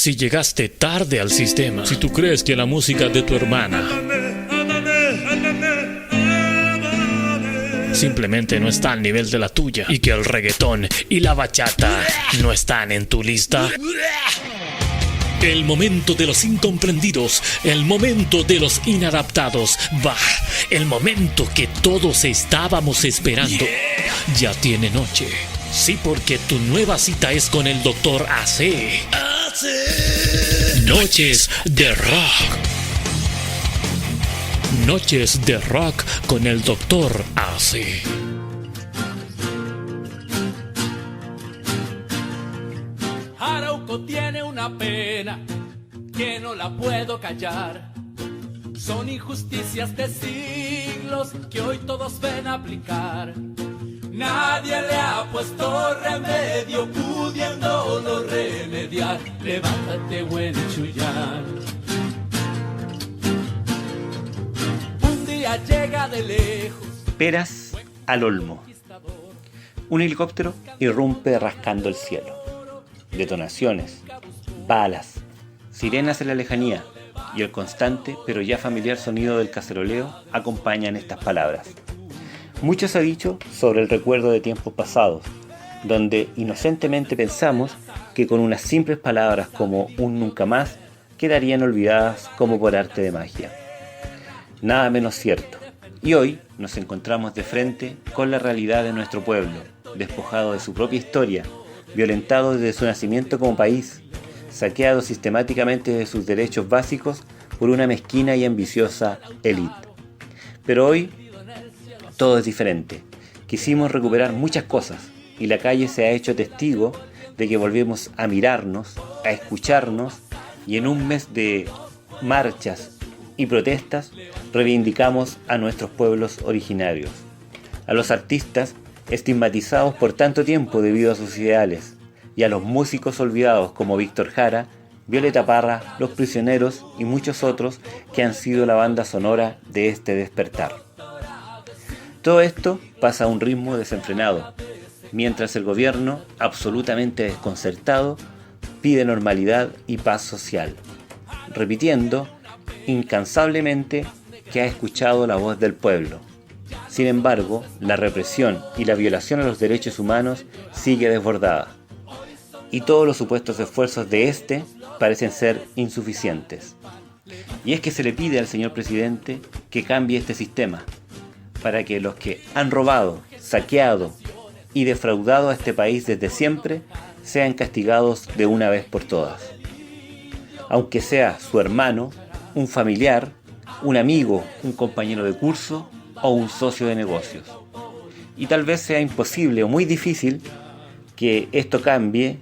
Si llegaste tarde al sistema, si tú crees que la música de tu hermana simplemente no está al nivel de la tuya y que el reggaetón y la bachata no están en tu lista, el momento de los incomprendidos, el momento de los inadaptados, va, el momento que todos estábamos esperando, ya tiene noche. Sí, porque tu nueva cita es con el Dr. AC. Noches de Rock. Noches de Rock con el Dr. AC. Arauco tiene una pena que no la puedo callar. Son injusticias de siglos que hoy todos ven aplicar. Nadie le ha puesto remedio, pudiéndolo remediar. Levántate, buen Chuyán. Un día llega de lejos. Peras al olmo. Un helicóptero irrumpe rascando el cielo. Detonaciones, balas, sirenas en la lejanía y el constante pero ya familiar sonido del caceroleo acompañan estas palabras. Mucho se ha dicho sobre el recuerdo de tiempos pasados, donde inocentemente pensamos que con unas simples palabras como un nunca más quedarían olvidadas como por arte de magia. Nada menos cierto. Y hoy nos encontramos de frente con la realidad de nuestro pueblo, despojado de su propia historia, violentado desde su nacimiento como país, saqueado sistemáticamente de sus derechos básicos por una mezquina y ambiciosa élite. Pero hoy todo es diferente. Quisimos recuperar muchas cosas y la calle se ha hecho testigo de que volvemos a mirarnos, a escucharnos y en un mes de marchas y protestas reivindicamos a nuestros pueblos originarios, a los artistas estigmatizados por tanto tiempo debido a sus ideales y a los músicos olvidados como Víctor Jara, Violeta Parra, Los Prisioneros y muchos otros que han sido la banda sonora de este despertar. Todo esto pasa a un ritmo desenfrenado, mientras el gobierno, absolutamente desconcertado, pide normalidad y paz social, repitiendo incansablemente que ha escuchado la voz del pueblo. Sin embargo, la represión y la violación a los derechos humanos sigue desbordada, y todos los supuestos esfuerzos de este parecen ser insuficientes. Y es que se le pide al señor presidente que cambie este sistema, para que los que han robado, saqueado y defraudado a este país desde siempre sean castigados de una vez por todas. Aunque sea su hermano, un familiar, un amigo, un compañero de curso o un socio de negocios. Y tal vez sea imposible o muy difícil que esto cambie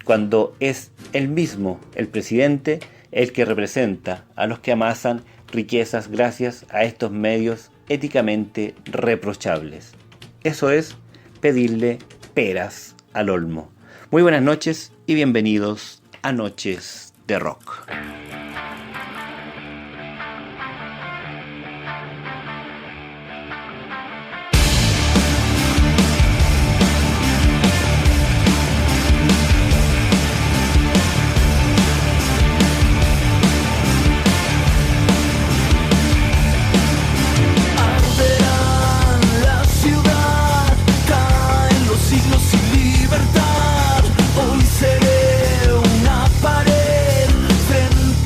cuando es él mismo, el presidente, el que representa a los que amasan riquezas gracias a estos medios éticamente reprochables. Eso es pedirle peras al olmo. Muy buenas noches y bienvenidos a Noches de Rock. Hoy seré una pared frente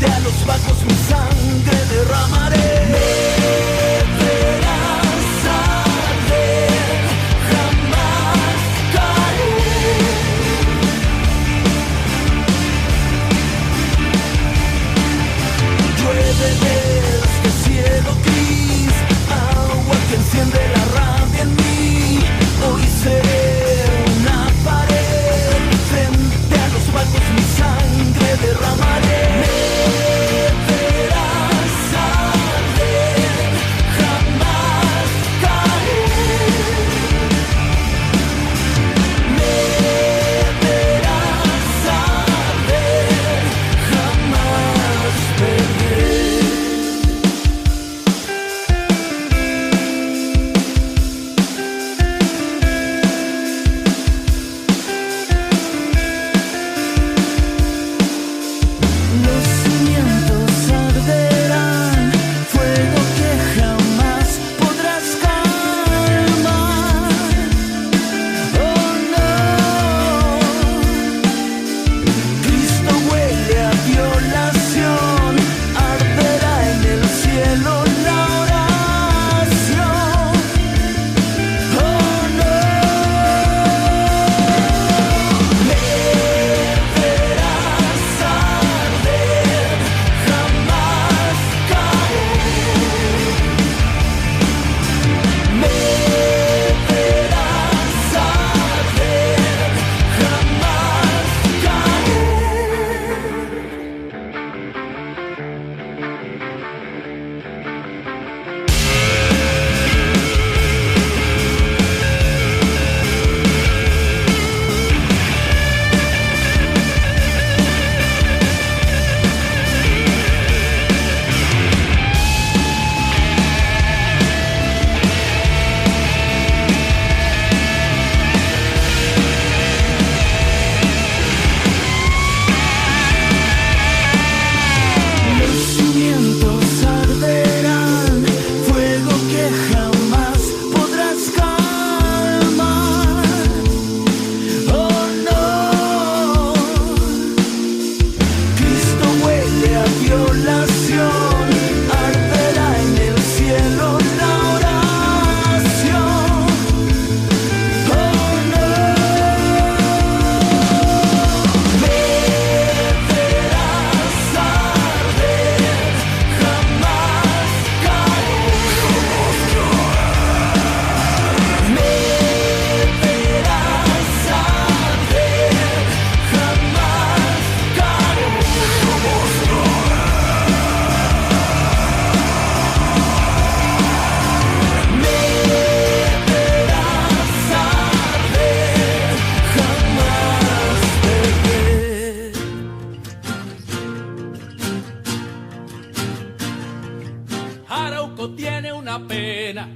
una pena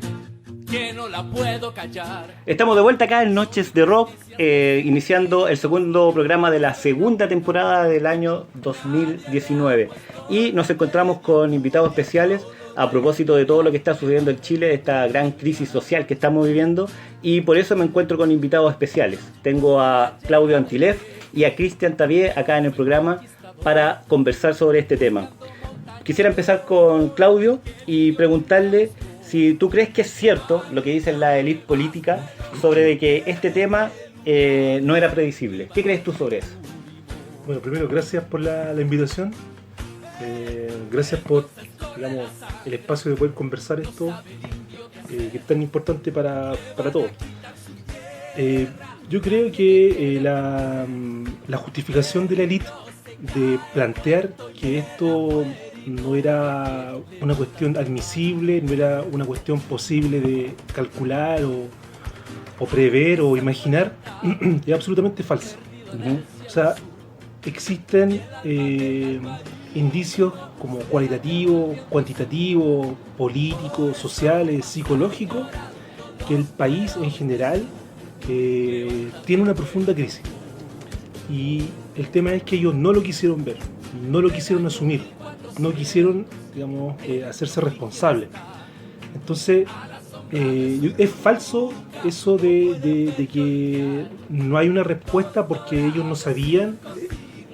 que no la puedo callar. Estamos de vuelta acá en Noches de Rock, iniciando el segundo programa de la segunda temporada del año 2019. Y nos encontramos con invitados especiales a propósito de todo lo que está sucediendo en Chile, esta gran crisis social que estamos viviendo. Y por eso me encuentro con invitados especiales. Tengo a Claudio Antilef y a Cristian Tavier acá en el programa para conversar sobre este tema. Quisiera empezar con Claudio y preguntarle si tú crees que es cierto lo que dice la élite política sobre de que este tema no era previsible. ¿Qué crees tú sobre eso? Bueno, primero, gracias por la invitación. Gracias por, digamos, el espacio de poder conversar esto, que es tan importante para todos. Yo creo que la justificación de la élite de plantear que esto no era una cuestión admisible, no era una cuestión posible de calcular o prever o imaginar, es absolutamente falsa. O sea, existen indicios como cualitativos, cuantitativos, políticos, sociales, psicológicos, que el país en general tiene una profunda crisis. Y el tema es que ellos no lo quisieron ver, no lo quisieron asumir, no quisieron, digamos, hacerse responsables. Entonces, es falso eso de que no hay una respuesta porque ellos no sabían.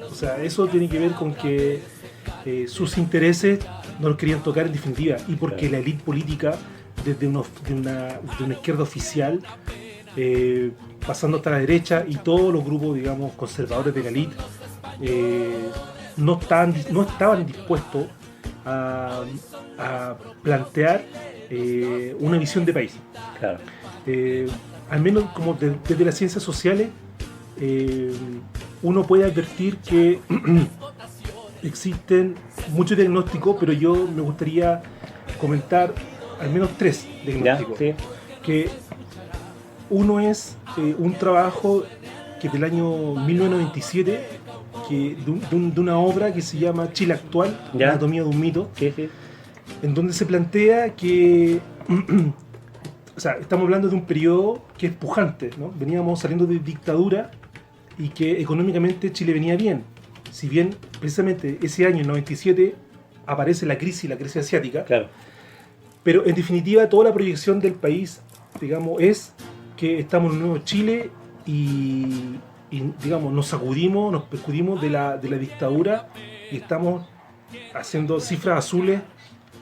O sea, eso tiene que ver con que sus intereses no los querían tocar en definitiva, y porque la élite política, desde una izquierda oficial, pasando hasta la derecha, y todos los grupos, digamos, conservadores de la élite, no estaban dispuestos a plantear una visión de país. Claro. Al menos como desde las ciencias sociales, uno puede advertir que existen muchos diagnósticos, pero yo me gustaría comentar al menos 3 diagnósticos. ¿Ya? Sí. Que uno es un trabajo que del año 1997, de una obra que se llama Chile Actual, ¿ya? Anatomía de un mito, sí. En donde se plantea que o sea, estamos hablando de un periodo que es pujante, ¿no? Veníamos saliendo de dictadura y que económicamente Chile venía bien. Si bien precisamente ese año, el 97, aparece la crisis asiática, claro. Pero en definitiva toda la proyección del país, digamos, es que estamos en un nuevo Chile y digamos, nos percudimos de la dictadura y estamos haciendo cifras azules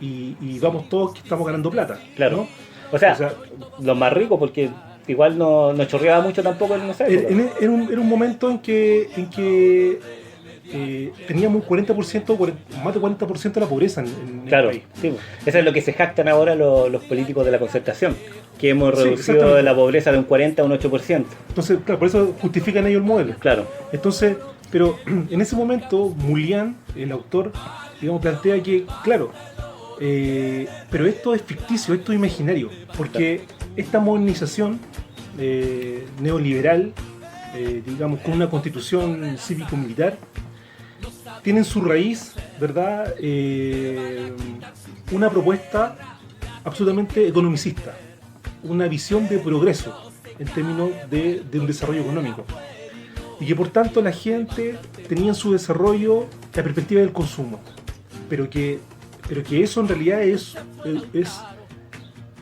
y vamos todos que estamos ganando plata. Claro. ¿No? O sea, los más ricos, porque igual no chorreaba mucho tampoco en esa época. Era un momento en que teníamos un 40%, más de 40% de la pobreza en claro, el país. Sí. Eso es lo que se jactan ahora los políticos de la concertación, que hemos reducido la pobreza de un 40 a un 8%. Entonces, claro, por eso justifican ellos el modelo. Claro. Entonces, pero en ese momento, Mulián, el autor, digamos, plantea que, claro, pero esto es ficticio, esto es imaginario, porque esta modernización neoliberal, digamos, con una constitución cívico-militar, tiene en su raíz, ¿verdad?, una propuesta absolutamente economicista, una visión de progreso en términos de un desarrollo económico, y que por tanto la gente tenía en su desarrollo la perspectiva del consumo, pero que eso en realidad es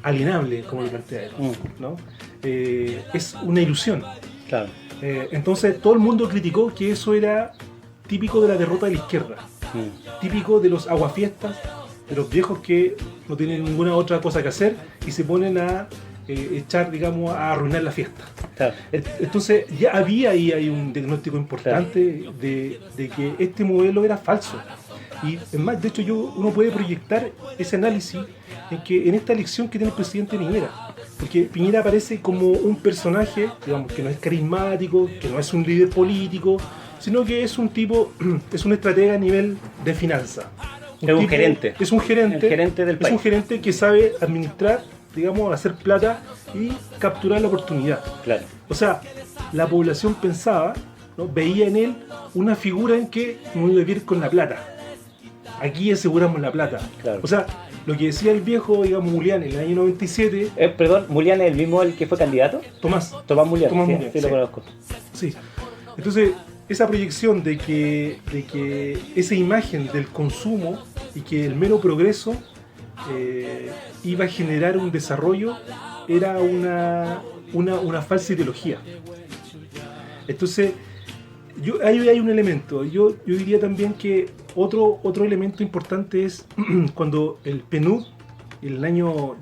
alienable, como lo plantea él, ¿no? Es una ilusión. Claro. Entonces todo el mundo criticó que eso era típico de la derrota de la izquierda, típico de los aguafiestas, de los viejos que no tienen ninguna otra cosa que hacer y se ponen a echar, digamos, a arruinar la fiesta. Claro. Entonces ya había ahí hay un diagnóstico importante, claro, de que este modelo era falso. Y es más, de hecho uno puede proyectar ese análisis en esta elección que tiene el presidente Piñera, porque Piñera aparece como un personaje, digamos, que no es carismático, que no es un líder político, sino que es un tipo, es un estratega a nivel de finanzas. Un gerente. Es un gerente. El gerente del país. Es un gerente que sabe administrar, digamos, hacer plata y capturar la oportunidad. Claro. O sea, la población pensaba, ¿no?, veía en él una figura en que no iba a vivir con la plata. aquí aseguramos la plata. Claro. O sea, lo que decía el viejo, digamos, Mulián en el año 97, Perdón, ¿Mulián es el mismo el que fue candidato? Tomás, Tomás Mulián, Tomás sí, Mulián, sí lo sí. conozco. sí. Entonces, esa proyección de que esa imagen del consumo y que el mero progreso iba a generar un desarrollo era una falsa ideología. Entonces, ahí hay un elemento. Yo diría también que otro elemento importante es cuando el PNUD, en el año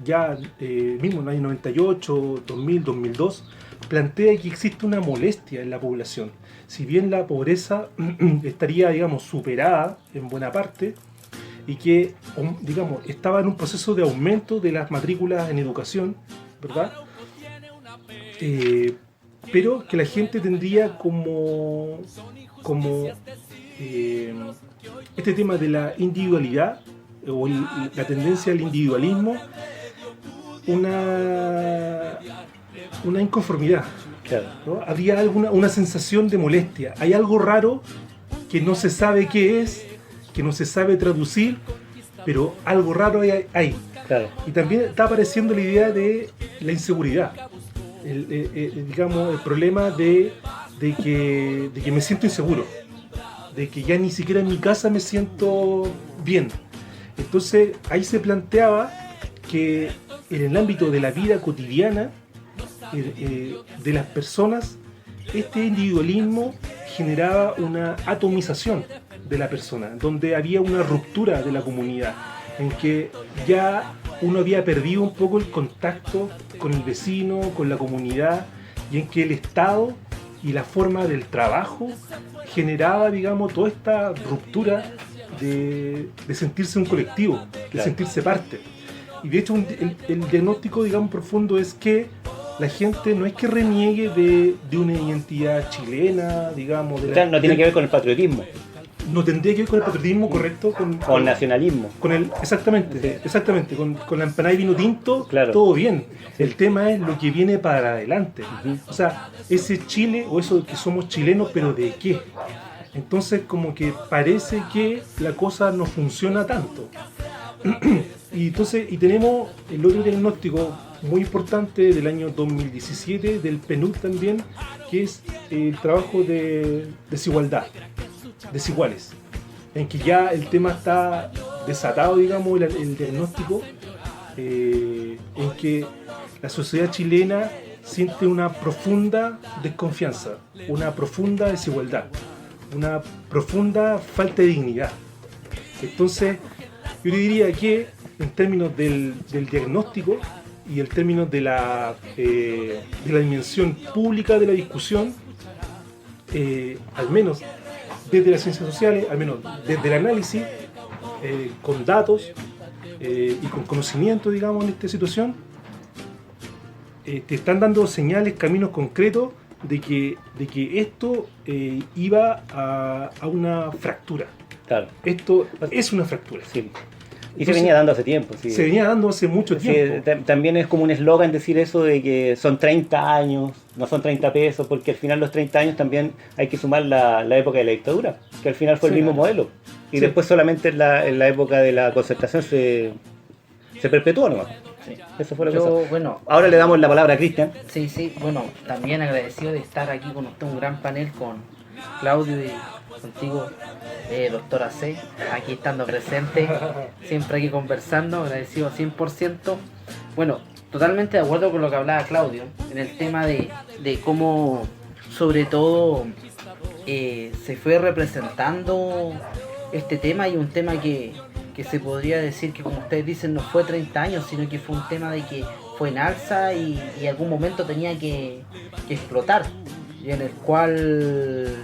mismo, en el año 98, 2000, 2002, plantea que existe una molestia en la población. Si bien la pobreza estaría, digamos, superada en buena parte, y que, digamos, estaba en un proceso de aumento de las matrículas en educación, ¿verdad? Pero que la gente tendría como este tema de la individualidad o la tendencia al individualismo, una inconformidad. Claro. ¿No? Había una sensación de molestia. Hay algo raro que no se sabe qué es, que no se sabe traducir, pero algo raro hay. Claro. Y también está apareciendo la idea de la inseguridad. Digamos, el problema de que me siento inseguro, de que ya ni siquiera en mi casa me siento bien. Entonces ahí se planteaba que en el ámbito de la vida cotidiana de las personas, este individualismo generaba una atomización de la persona, donde había una ruptura de la comunidad, en que ya uno había perdido un poco el contacto con el vecino, con la comunidad, y en que el Estado y la forma del trabajo generaba, digamos, toda esta ruptura de sentirse un colectivo, de Claro. sentirse parte. Y de hecho el diagnóstico, digamos, profundo es que la gente no es que reniegue de una identidad chilena, digamos, Claro, no tiene que ver con el patriotismo, no tendría que ver con el patriotismo, correcto, con el nacionalismo. con el, exactamente, con la empanada y vino tinto, Claro. todo bien. El tema es lo que viene para adelante. O sea, ese Chile, o eso que somos chilenos, pero ¿de qué? Entonces como que parece que la cosa no funciona tanto. Y tenemos el otro diagnóstico muy importante del año 2017, del PNUD también, que es el trabajo de desiguales, en que ya el tema está desatado, digamos, el diagnóstico, en que la sociedad chilena siente una profunda desconfianza, una profunda desigualdad, una profunda falta de dignidad. Entonces, yo diría que en términos del diagnóstico y en términos de la dimensión pública de la discusión, al menos desde las ciencias sociales, al menos desde el análisis, con datos y con conocimiento, digamos, en esta situación, te están dando señales, caminos concretos de que esto iba a una fractura. Claro. Esto es una fractura. Sí. Y Entonces, se venía dando hace tiempo. Sí. Se venía dando hace mucho Sí, tiempo. también es como un eslogan decir eso de que son 30 años, no son 30 pesos, porque al final los 30 años también hay que sumar la época de la dictadura, que al final fue el Sí. mismo modelo. Y Sí. después solamente en la época de la concertación se perpetuó nomás. Sí. Eso fue lo que Yo, pasó. bueno, Ahora le damos la palabra a Cristian. sí, bueno, también agradecido de estar aquí con usted, un gran panel con Claudio y contigo, doctora C, aquí estando presente, siempre aquí conversando, agradecido 100%. Bueno, totalmente de acuerdo con lo que hablaba Claudio, en el tema de cómo, sobre todo, se fue representando este tema, y un tema que se podría decir que, como ustedes dicen, no fue 30 años, sino que fue un tema de que fue en alza y en algún momento tenía que explotar, y en el cual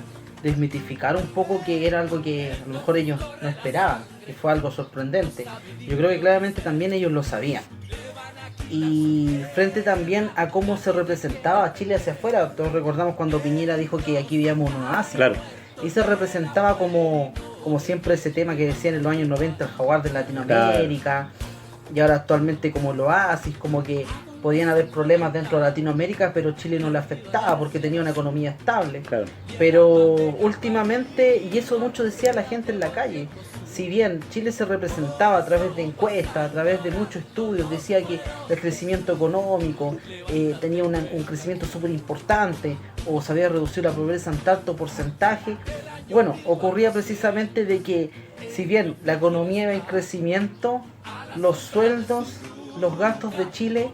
desmitificar un poco que era algo que a lo mejor ellos no esperaban, que fue algo sorprendente. Yo creo que claramente también ellos lo sabían. Y frente también a cómo se representaba a Chile hacia afuera, todos recordamos cuando Piñera dijo que aquí vivíamos un oasis. Claro. Y se representaba como siempre ese tema que decían en los años 90, el jaguar de Latinoamérica, y ahora actualmente como el oasis, como que podían haber problemas dentro de Latinoamérica, pero Chile no le afectaba porque tenía una economía estable. Claro. Pero últimamente, y eso mucho decía la gente en la calle, si bien Chile se representaba a través de encuestas, a través de muchos estudios, decía que el crecimiento económico tenía un crecimiento súper importante, o se había reducido la pobreza en tanto porcentaje, bueno, ocurría precisamente de que si bien la economía iba en crecimiento, los sueldos, los gastos de Chile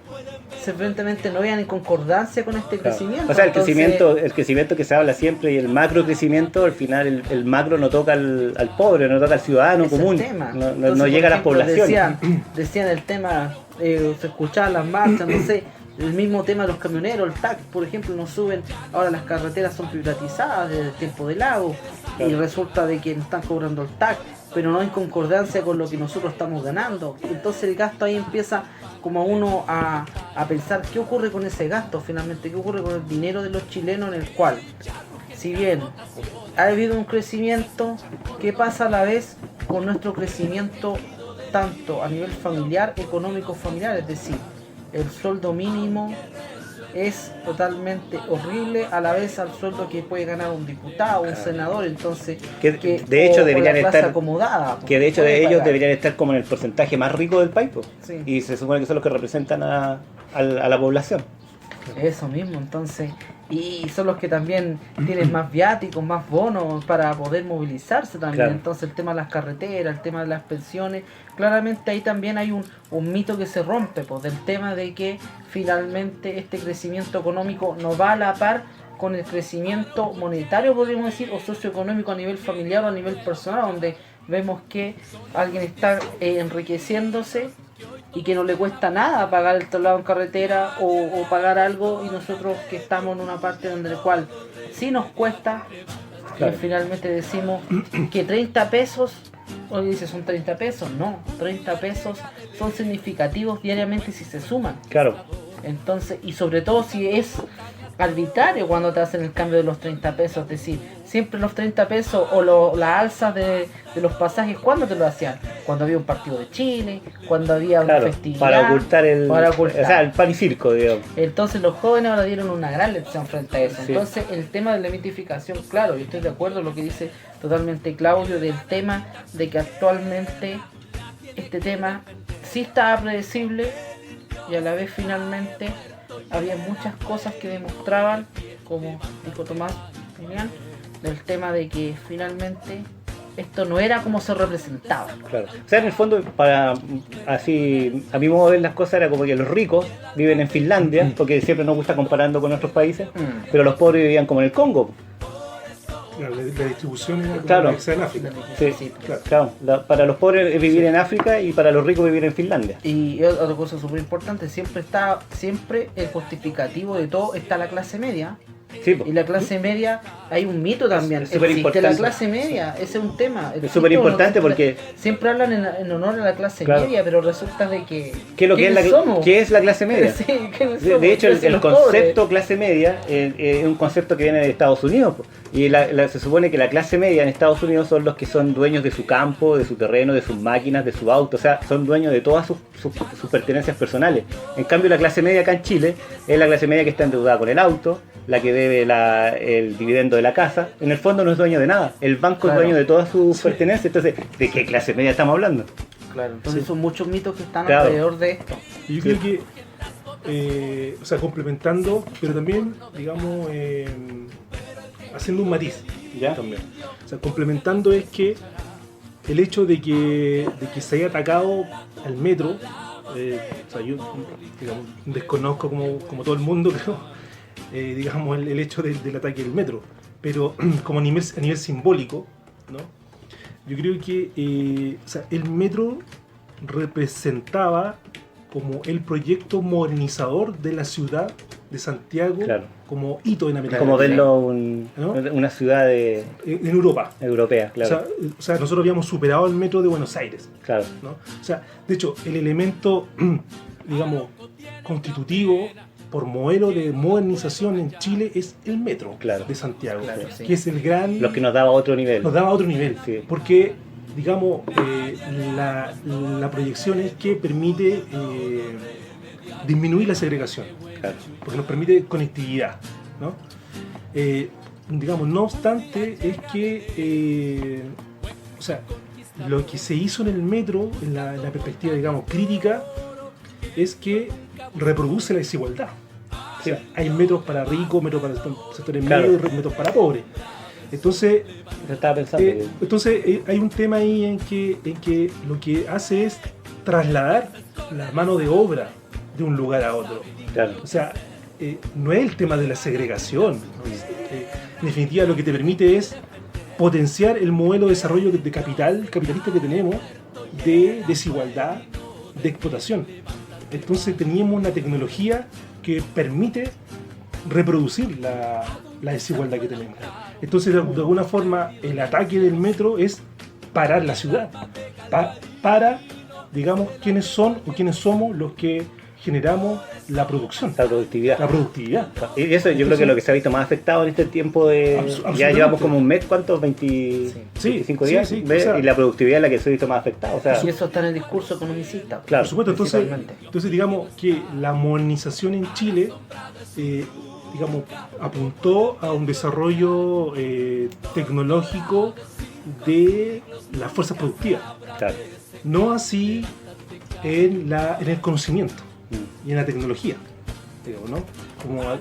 simplemente no iban en concordancia con este crecimiento. O sea, Entonces, el crecimiento que se habla siempre y el macro crecimiento, al final el macro no toca al pobre, no toca al ciudadano es el común, tema. no Entonces, llega a las por ejemplo, poblaciones. Decían el tema, se escuchaban las marchas, no sé, el mismo tema de los camioneros, el TAC, por ejemplo, nos suben, ahora las carreteras son privatizadas desde el tiempo de Lago, Claro. y resulta de que nos están cobrando el TAC, pero no en concordancia con lo que nosotros estamos ganando. Entonces el gasto ahí empieza como uno a pensar qué ocurre con ese gasto finalmente, qué ocurre con el dinero de los chilenos, en el cual, si bien ha habido un crecimiento, ¿qué pasa a la vez con nuestro crecimiento tanto a nivel familiar, económico familiar? Es decir, el sueldo mínimo es totalmente horrible a la vez al sueldo que puede ganar un diputado, un senador, entonces Que de hecho deberían la clase estar acomodada, que de hecho puede ellos pagar. deberían estar como en el porcentaje más rico del país, po. Sí. Y se supone que son los que representan a la población. Eso mismo, entonces, y son los que también tienen más viáticos, más bonos para poder movilizarse también. Claro. Entonces el tema de las carreteras, el tema de las pensiones, claramente ahí también hay un mito que se rompe, pues, del tema de que finalmente este crecimiento económico no va a la par con el crecimiento monetario, podríamos decir, o socioeconómico a nivel familiar o a nivel personal, donde vemos que alguien está enriqueciéndose y que no le cuesta nada pagar el traslado en carretera o pagar algo, y nosotros que estamos en una parte donde el cual sí nos cuesta, Claro. finalmente decimos que 30 pesos, o dice son 30 pesos, no, 30 pesos son significativos diariamente si se suman. Claro. Entonces, y sobre todo si es arbitrario cuando te hacen el cambio de los 30 pesos, es decir, siempre los 30 pesos o las alzas de los pasajes, ¿cuándo te lo hacían? Cuando había un partido de Chile, cuando había una Claro, festividad. para ocultar para o sea, el pan y circo, digamos. Entonces los jóvenes ahora dieron una gran lección frente a eso. Sí. Entonces el tema de la mitificación, claro, yo estoy de acuerdo con lo que dice totalmente Claudio del tema de que actualmente este tema sí estaba predecible y a la vez finalmente había muchas cosas que demostraban, como dijo Tomás Piñán, del tema de que finalmente esto no era como se representaba. Claro. O sea, en el fondo, para así, a mi modo de ver las cosas, era como que los ricos viven en Finlandia, porque siempre nos gusta comparando con otros países, pero los pobres vivían como en el Congo. Claro, la distribución era como Claro. la que sea en África. Sí, Sí. claro. Para los pobres es vivir en África y para los ricos vivir en Finlandia. Y otra cosa súper importante, siempre el justificativo de todo está la clase media. Sí, po. Y la clase media, hay un mito también. Es súper Existe la importante. clase media, ese es un tema. Es súper importante porque siempre hablan en honor a la clase Claro. media, pero resulta de que. ¿qué es lo que es ¿quiénes somos? qué es la clase media? Sí, ¿quiénes De somos? hecho, ¿Quiénes son el los concepto pobres? clase media es un concepto que viene de Estados Unidos, po. Y se supone que la clase media en Estados Unidos son los que son dueños de su campo, de su terreno, de sus máquinas, de su auto, o sea, son dueños de todas sus pertenencias personales. En cambio, la clase media acá en Chile es la clase media que está endeudada con el auto, la que debe el dividendo de la casa. En el fondo no es dueño de nada, el banco Claro. es dueño de todas sus pertenencias. Entonces, ¿de qué clase media estamos hablando? Claro, entonces Sí. son muchos mitos que están Claro. alrededor de esto. Y yo creo que, o sea, complementando, pero también, digamos, haciendo un matiz. ¿Ya? También. O sea, complementando es que el hecho de que se haya atacado al metro, o sea, yo, digamos, desconozco como todo el mundo, creo, digamos, el hecho del ataque del metro, pero como a nivel simbólico, ¿no? Yo creo que o sea, el metro representaba como el proyecto modernizador de la ciudad de Santiago, Claro. como hito en América. Como Sí. verlo ¿No? una ciudad En Europa. europea, claro. O sea, nosotros habíamos superado el metro de Buenos Aires, Claro. ¿no? O sea, de hecho, el elemento, digamos, constitutivo por modelo de modernización en Chile es el metro Claro. de Santiago, Claro, sí. que es el gran... Lo que nos daba otro nivel. nos daba otro nivel, Sí. porque, digamos, la proyección es que permite disminuir la segregación, Claro. porque nos permite conectividad, ¿no? Digamos, no obstante, es que, o sea, lo que se hizo en el metro, en la perspectiva, digamos, crítica, es que reproduce la desigualdad. O sea, hay metros para ricos, metros para sectores medios, metros para pobres. Entonces, estaba pensando hay un tema ahí en que lo que hace es trasladar la mano de obra de un lugar a otro. Claro. O sea, no es el tema de la segregación. En definitiva, lo que te permite es potenciar el modelo de desarrollo de capitalista que tenemos, de desigualdad, de explotación. Entonces teníamos una tecnología que permite reproducir la desigualdad que tenemos. Entonces, de alguna forma, el ataque del metro es parar la ciudad, para, digamos, quiénes son o quiénes somos los que generamos la producción. La productividad. La productividad. Y eso yo creo que es lo que se ha visto más afectado en este tiempo de... Ya llevamos como un mes, ¿cuántos? 25 días. Sí, ¿ves? o sea, y la productividad es la que se ha visto más afectada. O sea, Y eso está en el discurso economicista. claro. por supuesto, Principalmente. entonces digamos que la modernización en Chile digamos, apuntó a un desarrollo tecnológico de las fuerzas productivas. Claro. No así en el conocimiento y en la tecnología, digo, ¿no?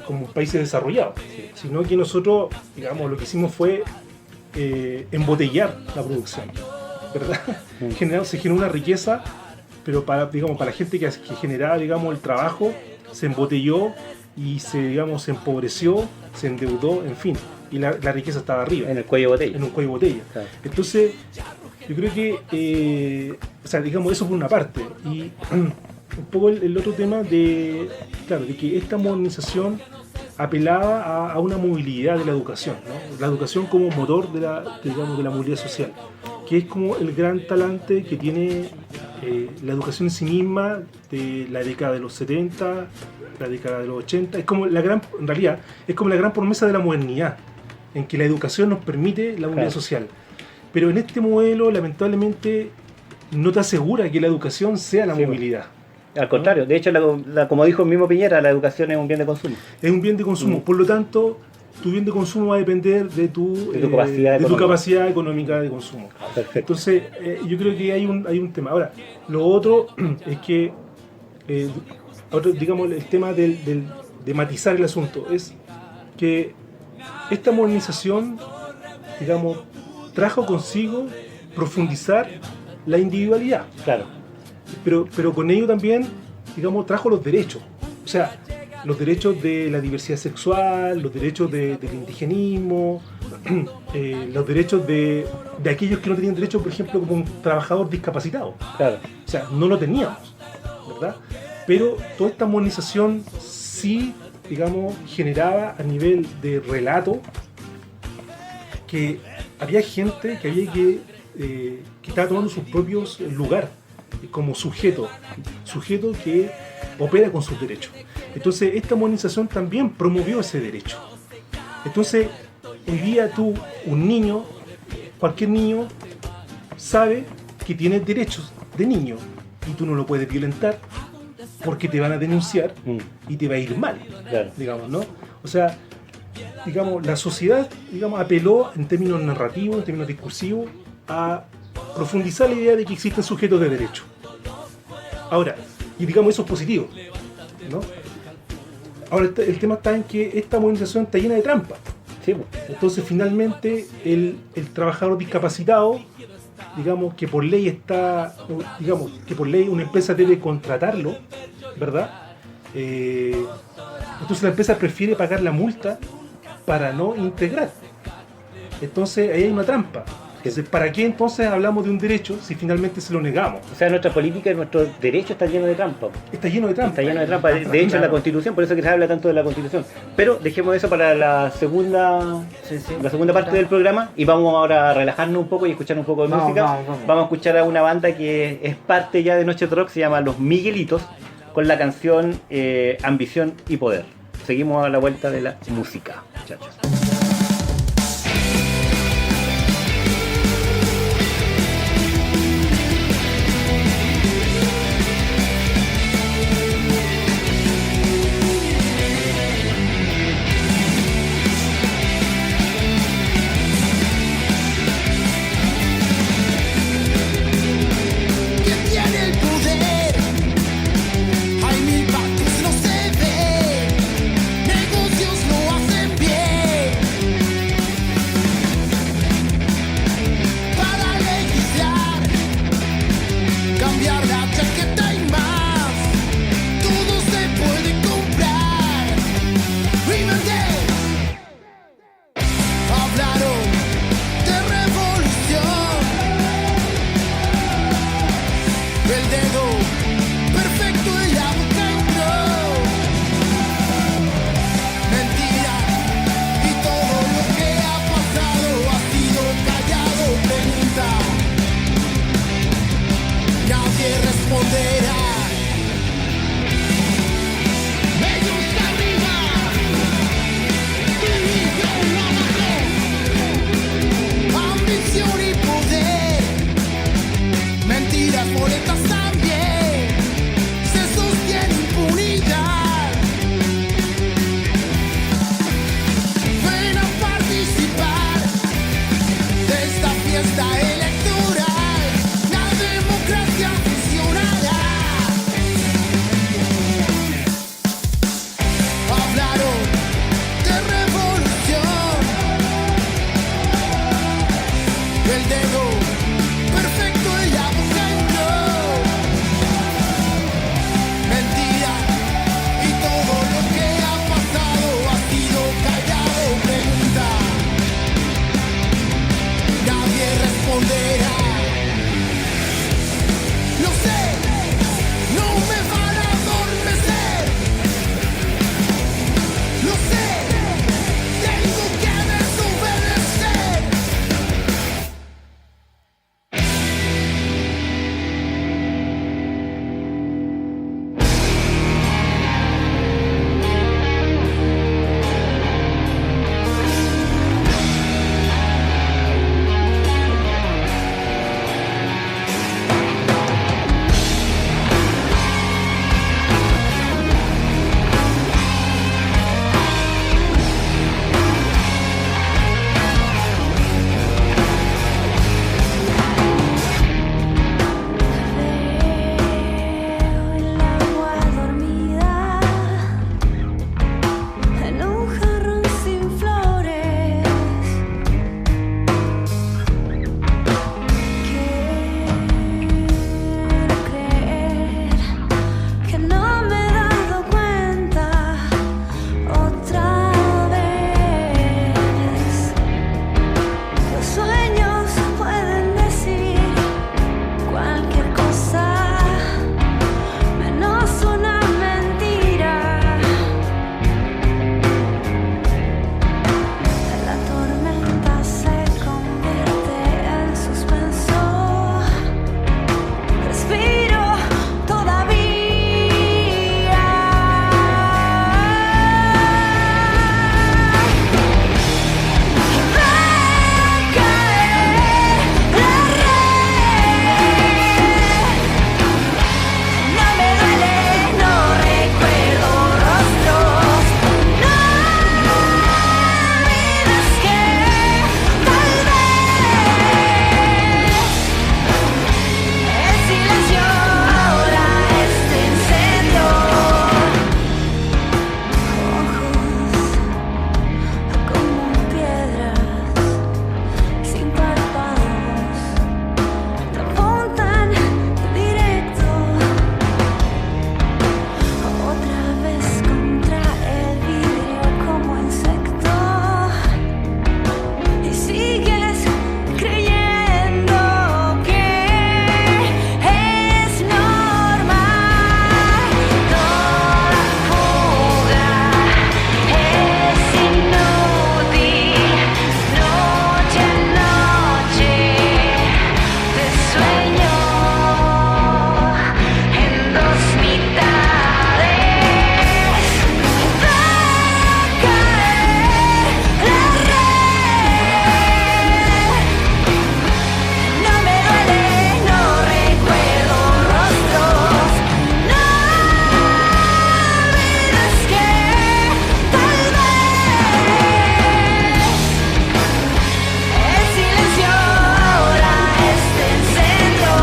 Como países desarrollados, sino que nosotros, digamos, lo que hicimos fue embotellar la producción, ¿verdad? Se generó una riqueza, pero para la gente que generaba, digamos, el trabajo, se embotelló y se empobreció, se endeudó, en fin, y la riqueza estaba arriba. En el cuello de botella. En un cuello de botella. Claro. Entonces, yo creo que, eso por una parte. Y un poco el otro tema de que esta modernización apelaba a una movilidad de la educación, ¿no? La educación como motor de la movilidad social, que es como el gran talante que tiene la educación en sí misma de la década de los 70, la década de los 80. En realidad, es como la gran promesa de la modernidad, en que la educación nos permite la movilidad social. Pero en este modelo, lamentablemente, no te asegura que la educación sea la movilidad. Al contrario, de hecho, como dijo el mismo Piñera, la educación es un bien de consumo. Es un bien de consumo, por lo tanto, tu bien de consumo va a depender de tu capacidad económica de consumo. Perfecto. Entonces, yo creo que hay un tema. Ahora, lo otro es que, digamos, el tema de matizar el asunto es que esta modernización, digamos, trajo consigo profundizar la individualidad. Claro. Pero con ello también, digamos, trajo los derechos. O sea, los derechos de la diversidad sexual, los derechos del indigenismo, los derechos de aquellos que no tenían derecho, por ejemplo, como un trabajador discapacitado. Claro. O sea, no lo teníamos, ¿verdad? Pero toda esta modernización sí, digamos, generaba a nivel de relato que había gente que estaba tomando sus propios lugares como sujeto que opera con sus derechos. Entonces, esta modernización también promovió ese derecho. Entonces, hoy día cualquier niño sabe que tiene derechos de niño y tú no lo puedes violentar porque te van a denunciar y te va a ir mal, Claro. digamos, ¿no? O sea, digamos, la sociedad, digamos, apeló en términos narrativos, en términos discursivos, a profundizar la idea de que existen sujetos de derecho. Ahora, y digamos, eso es positivo, ¿no? Ahora, el tema está en que esta modernización está llena de trampas. Sí. Entonces, finalmente, el trabajador discapacitado, digamos, que por ley una empresa debe contratarlo, ¿verdad? Entonces la empresa prefiere pagar la multa para no integrar. Entonces ahí hay una trampa. Entonces, ¿para qué entonces hablamos de un derecho si finalmente se lo negamos? O sea, nuestra política y nuestro derecho está lleno de trampas. Está lleno de trampas. Está lleno de trampas. De hecho, la Constitución, por eso que se habla tanto de la Constitución. Pero dejemos eso para la segunda parte del programa y vamos ahora a relajarnos un poco y escuchar un poco de música. Vamos a escuchar a una banda que es parte ya de Noche de Rock, se llama Los Miguelitos, con la canción Ambición y Poder. Seguimos a la vuelta de la música, muchachos. perfecto y absento. Mentira, y todo lo que ha pasado ha sido callado. Pregunta, nadie responderá. Lo sé, no me van a adormecer. Lo sé, tengo que desobedecer. El agua dormida en un jarrón sin flores. Quiero creer que no me he dado cuenta otra vez. Los sueños pueden decir cualquier cosa, menos una mentira. La tormenta se convierte en suspenso. Respiro todavía. Va a caer la red. No me duele, no recuerdo rostros. No olvides que tal vez el silencio ahora este incendio. Ojos como piedras sin párpados te apuntan directo. Otra vez contra el vidrio como insecto. Y sigues creyendo que es normal. Toda fuga es inútil. Noche a noche te sueño en dos mitades. Va a caer la red. No me duele, no recuerdo rostros. No olvides que tal vez el silencio ahora este incendio.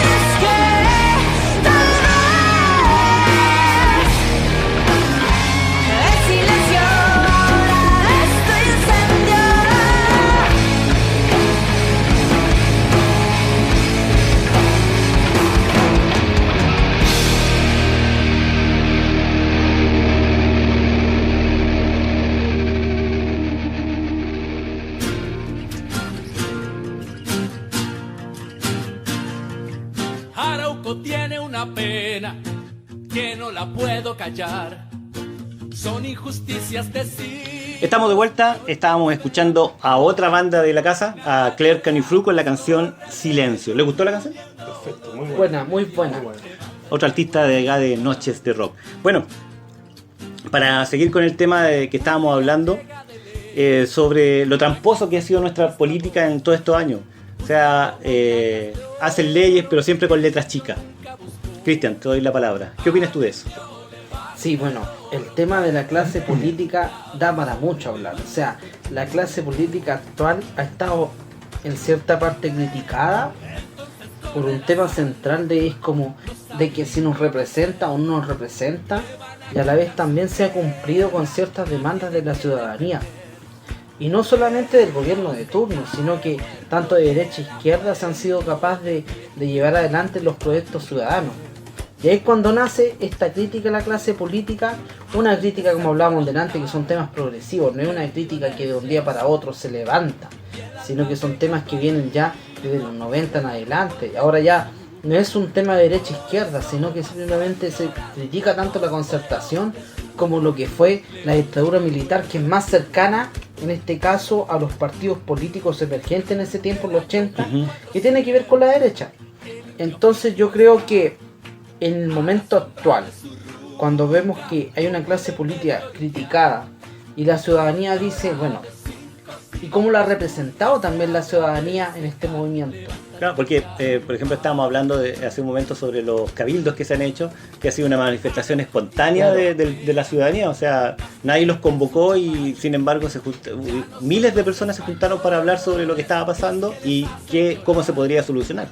Es que tal vez el silencio ahora este incendio. Arauco tiene una pena que no la puedo callar. Son injusticias decir. Estamos de vuelta, estábamos escuchando a otra banda de la casa, a Claire Canifru con la canción Silencio. ¿Le gustó la canción? Perfecto, muy buena. Buena, muy buena. Muy buena. Otro artista de acá de Noches de Rock. Bueno, para seguir con el tema de que estábamos hablando, sobre lo tramposo que ha sido nuestra política en todos estos años. O sea, hacen leyes, pero siempre con letras chicas. Cristian, te doy la palabra. ¿Qué opinas tú de eso? Sí, bueno, el tema de la clase política da para mucho hablar. O sea, la clase política actual ha estado en cierta parte criticada por un tema central es como de que si nos representa o no nos representa, y a la vez también se ha cumplido con ciertas demandas de la ciudadanía. Y no solamente del gobierno de turno, sino que tanto de derecha e izquierda se han sido capaces de llevar adelante los proyectos ciudadanos. Y ahí es cuando nace esta crítica a la clase política, una crítica como hablábamos delante, que son temas progresivos, no es una crítica que de un día para otro se levanta, sino que son temas que vienen ya desde los 90 en adelante. Y ahora ya no es un tema de derecha e izquierda, sino que simplemente se critica tanto la concertación como lo que fue la dictadura militar, que es más cercana en este caso a los partidos políticos emergentes en ese tiempo, en los 80, que tiene que ver con la derecha. Entonces yo creo que en el momento actual, cuando vemos que hay una clase política criticada y la ciudadanía dice, bueno, ¿y cómo la ha representado también la ciudadanía en este movimiento? Claro, porque, por ejemplo, estábamos hablando hace un momento sobre los cabildos que se han hecho, que ha sido una manifestación espontánea de la ciudadanía, o sea, nadie los convocó y sin embargo miles de personas se juntaron para hablar sobre lo que estaba pasando y cómo se podría solucionar.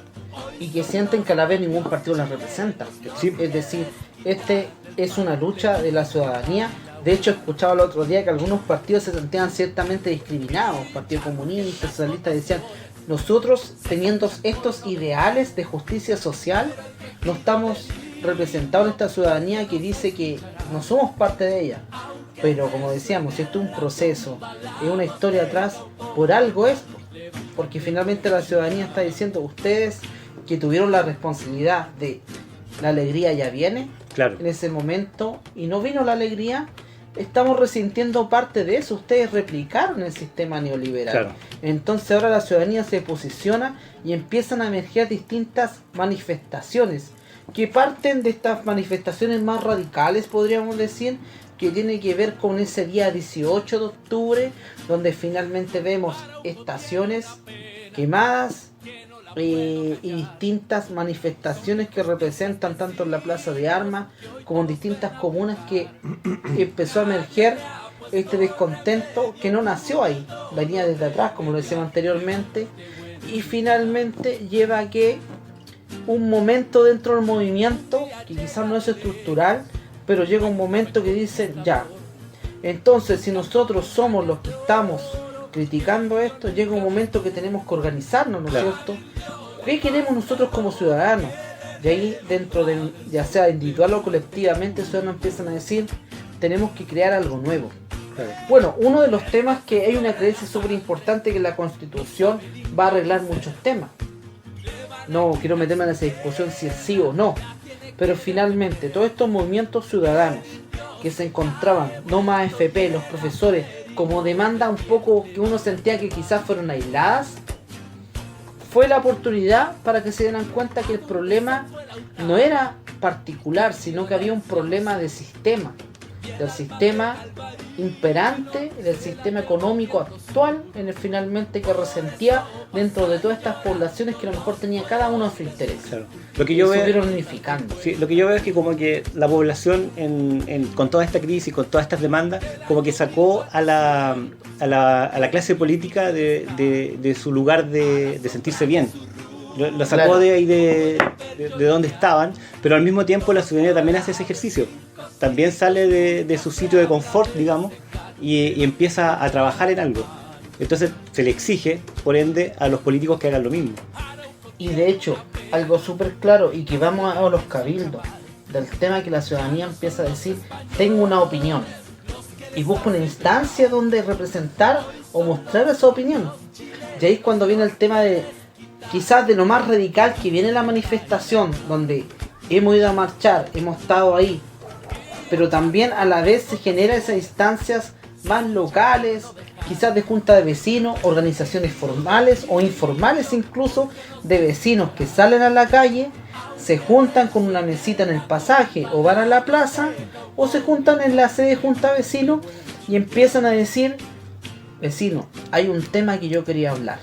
Y que sienten que a la vez ningún partido las representa. Sí. Es decir, este es una lucha de la ciudadanía. De hecho, escuchaba el otro día que algunos partidos se sentían ciertamente discriminados. Partido Comunista, Socialista, decían, nosotros teniendo estos ideales de justicia social, no estamos representados en esta ciudadanía que dice que no somos parte de ella. Pero como decíamos, esto es un proceso, es una historia atrás, por algo esto. Porque finalmente la ciudadanía está diciendo, ustedes que tuvieron la responsabilidad de la alegría ya viene, claro, en ese momento, y no vino la alegría, estamos resintiendo parte de eso. Ustedes replicaron el sistema neoliberal. Claro. Entonces ahora la ciudadanía se posiciona y empiezan a emerger distintas manifestaciones que parten de estas manifestaciones más radicales, podríamos decir, que tiene que ver con ese día 18 de octubre, donde finalmente vemos estaciones quemadas y distintas manifestaciones que representan tanto en la Plaza de Armas como en distintas comunas, que empezó a emerger este descontento que no nació ahí, venía desde atrás, como lo decíamos anteriormente, y finalmente lleva a que un momento dentro del movimiento, que quizás no es estructural, pero llega un momento que dicen, ya, entonces si nosotros somos los que estamos criticando esto, llega un momento que tenemos que organizarnos, ¿no es cierto? ¿Qué queremos nosotros como ciudadanos? Y ahí dentro de, ya sea individual o colectivamente, los ciudadanos empiezan a decir, tenemos que crear algo nuevo. Bueno, uno de los temas que hay una creencia súper importante, que la Constitución va a arreglar muchos temas. No quiero meterme en esa discusión si es sí o no, pero finalmente todos estos movimientos ciudadanos que se encontraban, no más FP, los profesores, como demanda un poco que uno sentía que quizás fueron aisladas, fue la oportunidad para que se dieran cuenta que el problema no era particular, sino que había un problema de sistema, del sistema imperante, del sistema económico actual, en el finalmente que resentía dentro de todas estas poblaciones que a lo mejor tenía cada uno su interés. Claro. Lo que yo veo, unificando. sí, lo que yo veo es que como que la población con toda esta crisis, con todas estas demandas, como que sacó a la clase política de su lugar de sentirse bien. Lo sacó Claro. de ahí de donde estaban, pero al mismo tiempo la ciudadanía también hace ese ejercicio. También sale de su sitio de confort, digamos, y empieza a trabajar en algo. Entonces se le exige, por ende, a los políticos que hagan lo mismo. Y de hecho, algo súper claro, y que vamos a los cabildos, del tema que la ciudadanía empieza a decir, tengo una opinión, y busca una instancia donde representar o mostrar esa opinión. Y ahí es cuando viene el tema de, quizás de lo más radical, que viene la manifestación, donde hemos ido a marchar, hemos estado ahí, pero también a la vez se genera esas instancias más locales, quizás de junta de vecinos, organizaciones formales o informales incluso, de vecinos que salen a la calle, se juntan con una mesita en el pasaje o van a la plaza, o se juntan en la sede de junta de vecinos y empiezan a decir, vecino, hay un tema que yo quería hablar.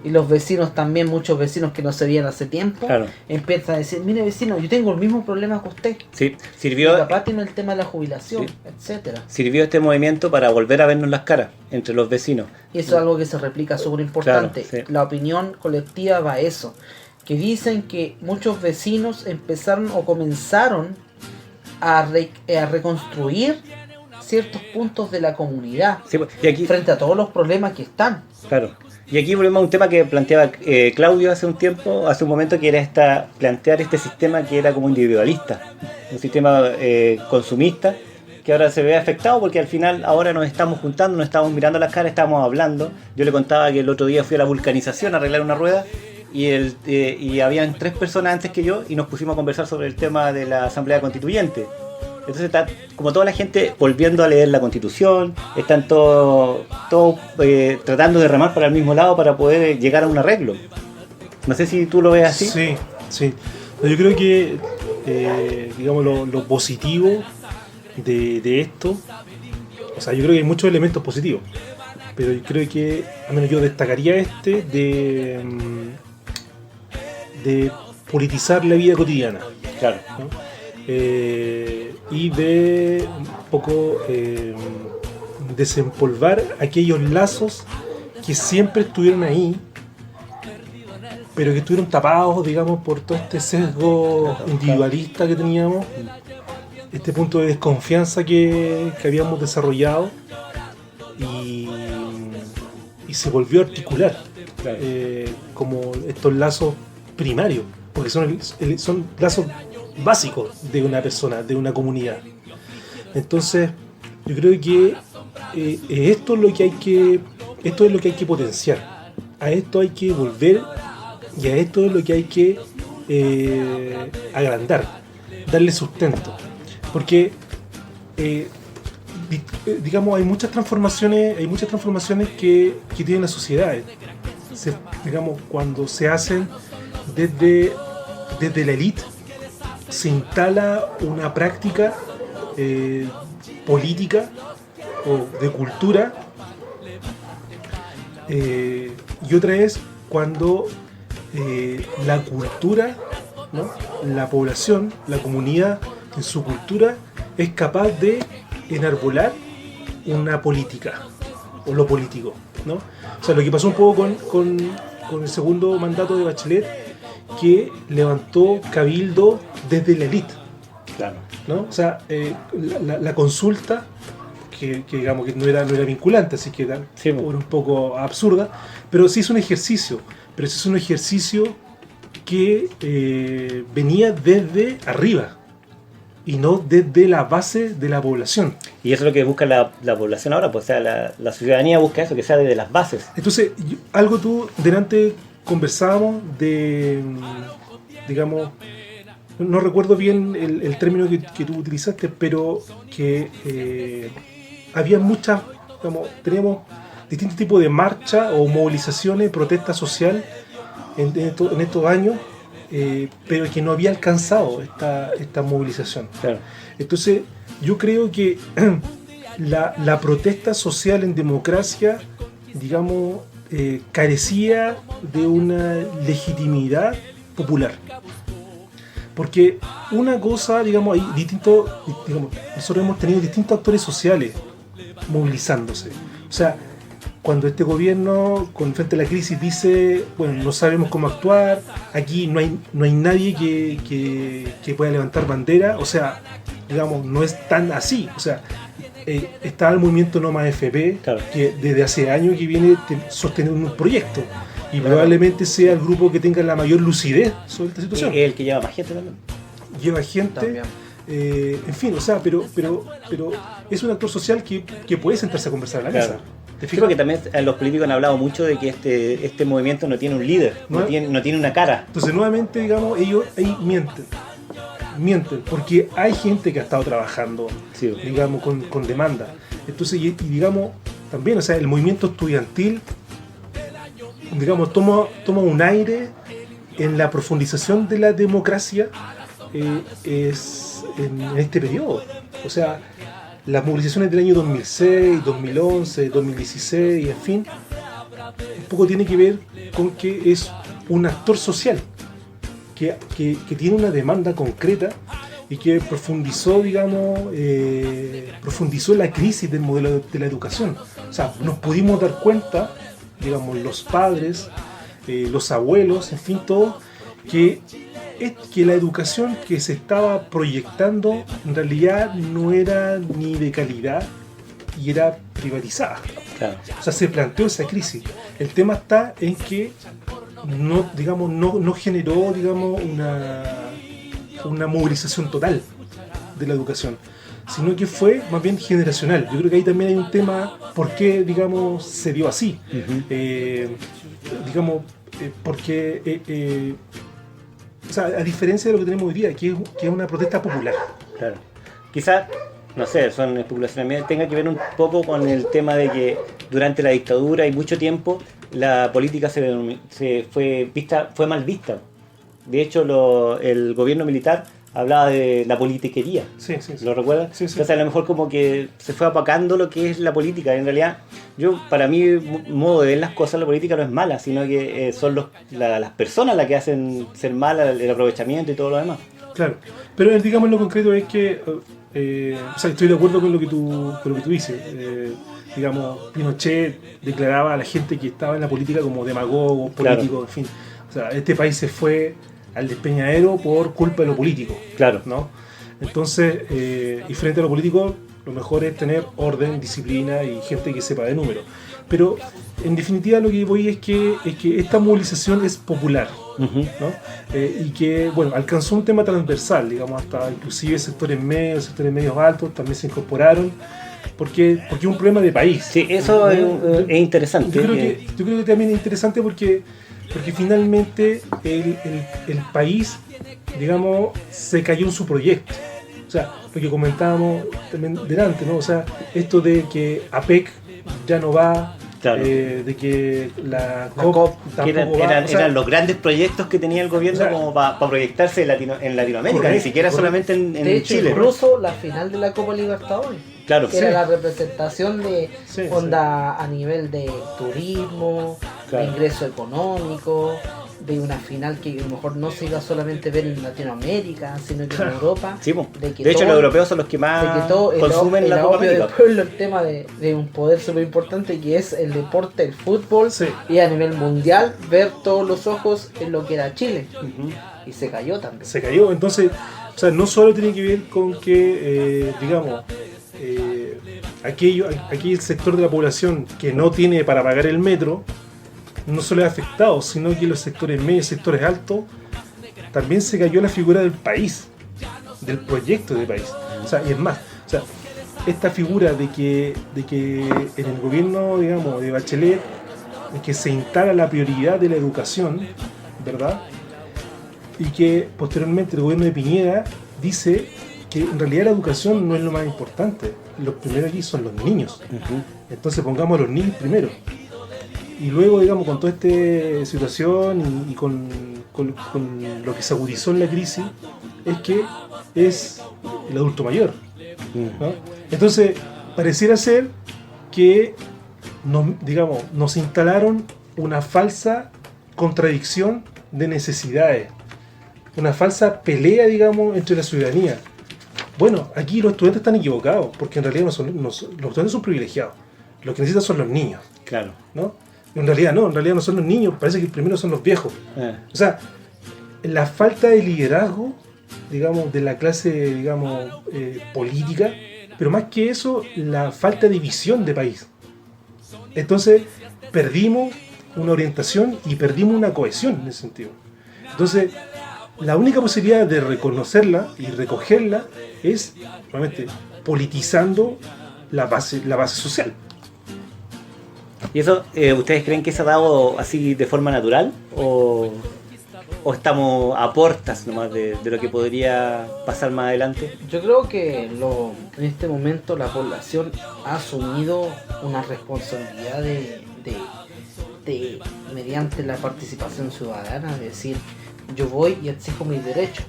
Y los vecinos también, muchos vecinos que no se veían hace tiempo, Claro. empiezan a decir, mire vecino, yo tengo el mismo problema que usted. Sí, Mi sirvió papá tiene el tema de la jubilación, Sí. etcétera. este movimiento para volver a vernos las caras entre los vecinos. Y eso es algo que se replica súper importante. Claro, sí. La opinión colectiva va a eso. Que dicen que muchos vecinos empezaron o comenzaron a reconstruir ciertos puntos de la comunidad Sí, pues, y aquí, frente a todos los problemas que están. claro. Y aquí volvemos a un tema que planteaba Claudio hace un momento, que era plantear este sistema que era como individualista, un sistema consumista, que ahora se ve afectado porque al final ahora nos estamos juntando, nos estamos mirando las caras, estamos hablando. Yo le contaba que el otro día fui a la vulcanización a arreglar una rueda y habían 3 personas antes que yo y nos pusimos a conversar sobre el tema de la Asamblea Constituyente. Entonces está como toda la gente volviendo a leer la Constitución, están todos tratando de remar para el mismo lado para poder llegar a un arreglo. No sé si tú lo ves así. Sí, sí. Yo creo que, digamos, lo positivo de esto, o sea, yo creo que hay muchos elementos positivos, pero yo creo que, al menos yo destacaría de politizar la vida cotidiana. Claro. ¿No? Y de un poco desempolvar aquellos lazos que siempre estuvieron ahí, pero que estuvieron tapados, digamos, por todo este sesgo individualista que teníamos, este punto de desconfianza que habíamos desarrollado y se volvió a articular como estos lazos primarios, porque son lazos básicos de una persona, de una comunidad. Entonces, yo creo que esto es lo que hay que potenciar. A esto hay que volver y a esto es lo que hay que agrandar, darle sustento. Porque digamos, hay muchas transformaciones que tienen las sociedades. Digamos, cuando se hacen desde la élite, se instala una práctica política o de cultura, y otra es cuando la cultura, ¿no? La población, la comunidad en su cultura es capaz de enarbolar una política o lo político, ¿no? O sea, lo que pasó un poco con el segundo mandato de Bachelet, que levantó cabildo desde la élite, Claro. ¿no? O sea, la consulta, que digamos que no era vinculante, así que era Sí, un poco absurda, pero sí es un ejercicio, que venía desde arriba y no desde la base de la población. Y eso es lo que busca la población ahora, pues, o sea, la ciudadanía busca eso, que sea desde las bases. Entonces, algo tú delante conversábamos de, digamos, no recuerdo bien el término que tú utilizaste, pero que había muchas, digamos, teníamos distintos tipos de marcha o movilizaciones, protesta social en estos años, pero que no había alcanzado esta movilización. Claro. Entonces, yo creo que la protesta social en democracia, digamos, carecía de una legitimidad popular. Porque una cosa, digamos, hay distintos, digamos, nosotros hemos tenido distintos actores sociales movilizándose. O sea, cuando este gobierno, con frente a la crisis, dice, bueno, no sabemos cómo actuar, aquí no hay nadie que pueda levantar bandera, o sea, digamos, no es tan así. O sea, está el movimiento No Más FP, Claro. que desde hace años que viene sosteniendo un proyecto, y Claro. probablemente sea el grupo que tenga la mayor lucidez sobre esta situación. Es el que lleva más gente también. Lleva gente, También. en fin, o sea, pero es un actor social que puede sentarse a conversar a la Claro. mesa. ¿Te Sí, fijas? porque también los políticos han hablado mucho de que este movimiento no tiene un líder, no No. tiene una cara. Entonces, nuevamente, digamos, ellos ahí mienten, porque hay gente que ha estado trabajando, Sí. digamos, con demanda. Entonces, y digamos, también, o sea, el movimiento estudiantil, digamos, toma un aire en la profundización de la democracia es en este periodo. O sea, las movilizaciones del año 2006, 2011, 2016, en fin, un poco tiene que ver con que es un actor social que tiene una demanda concreta y que profundizó, digamos, profundizó la crisis del modelo de la educación. O sea, nos pudimos dar cuenta, digamos, los padres, los abuelos, en fin, todos, que la educación que se estaba proyectando en realidad no era ni de calidad y era privatizada. Claro. O sea, se planteó esa crisis. El tema está en que no generó, digamos, una movilización total de la educación, sino que fue más bien generacional. Yo creo que ahí también hay un tema por qué, digamos, se dio así. Porque o sea, a diferencia de lo que tenemos hoy día, que es una protesta popular. Claro. Quizás, no sé, son especulaciones mías, tenga que ver un poco con el tema de que durante la dictadura y mucho tiempo la política fue mal vista. De hecho, el gobierno militar hablaba de la politiquería. Sí. ¿Lo recuerdas? Sí. Entonces a lo mejor como que se fue apacando lo que es la política. En realidad, para mi modo de ver las cosas, la política no es mala, sino que son las personas las que hacen ser mala el aprovechamiento y todo lo demás. Claro, pero digamos lo concreto es que, o sea, estoy de acuerdo con lo que tú dices. Digamos, Pinochet declaraba a la gente que estaba en la política como demagogos, políticos, en fin. O sea, este país se fue al despeñadero por culpa de lo político. Claro. ¿No? Entonces, y frente a lo político, lo mejor es tener orden, disciplina y gente que sepa de números. Pero, en definitiva, lo que voy es que esta movilización es popular, ¿no? Y que, bueno, alcanzó un tema transversal, digamos, hasta inclusive sectores medios altos también se incorporaron, porque es un problema de país. Sí, eso es interesante. Yo creo que también es interesante porque finalmente el país, digamos, se cayó en su proyecto. O sea, lo que comentábamos también delante, ¿no? O sea, esto de que APEC ya no va, claro. De que la COP tampoco que va. O sea, eran los grandes proyectos que tenía el gobierno, o sea, como para proyectarse en Latinoamérica, correcto, ni siquiera solamente en de hecho, Chile. incluso la final de la Copa Libertadores, Claro, que sí. era la representación de Sí, onda a nivel de turismo, Claro. de ingreso económico, de una final que a lo mejor no se iba solamente a ver en Latinoamérica, sino que en Europa. Sí, po. De que de hecho, todo- los europeos son los que de más que todo consumen la Copa opio del América. pueblo, el tema de un poder súper importante que es el deporte, el fútbol, Sí. y a nivel mundial ver todos los ojos en lo que era Chile. Ujú. Y se cayó también. se cayó. Entonces, o sea, no solo tiene que ver con que, digamos, aquel sector de la población que no tiene para pagar el metro, no solo es afectado, sino que los sectores medios, sectores altos, también se cayó la figura del país, del proyecto de país. O sea, y es más, o sea, esta figura de que en el gobierno, digamos, de Bachelet, en que se instala la prioridad de la educación, ¿verdad? Y que posteriormente el gobierno de Piñera dice que en realidad la educación no es lo más importante. Los primeros aquí son los niños. Entonces pongamos a los niños primero. Y luego, digamos, con toda esta situación y con lo que se agudizó en la crisis, es que es el adulto mayor, ¿no? Entonces, pareciera ser que nos instalaron una falsa contradicción de necesidades, una falsa pelea, digamos, entre la ciudadanía. Bueno, aquí los estudiantes están equivocados, porque en realidad los estudiantes son privilegiados. Lo que necesitan son los niños, Claro. ¿no? En realidad no son los niños, parece que primero son los viejos. O sea, la falta de liderazgo, digamos, de la clase, digamos, política, pero más que eso, la falta de visión de país. Entonces, perdimos una orientación y perdimos una cohesión en ese sentido. Entonces, la única posibilidad de reconocerla y recogerla es, realmente, politizando la base social. ¿Y eso, ustedes creen que se ha dado así de forma natural? ¿O estamos a portas nomás de lo que podría pasar más adelante? Yo creo que en este momento la población ha asumido una responsabilidad de mediante la participación ciudadana, es decir, yo voy y exijo mis derechos.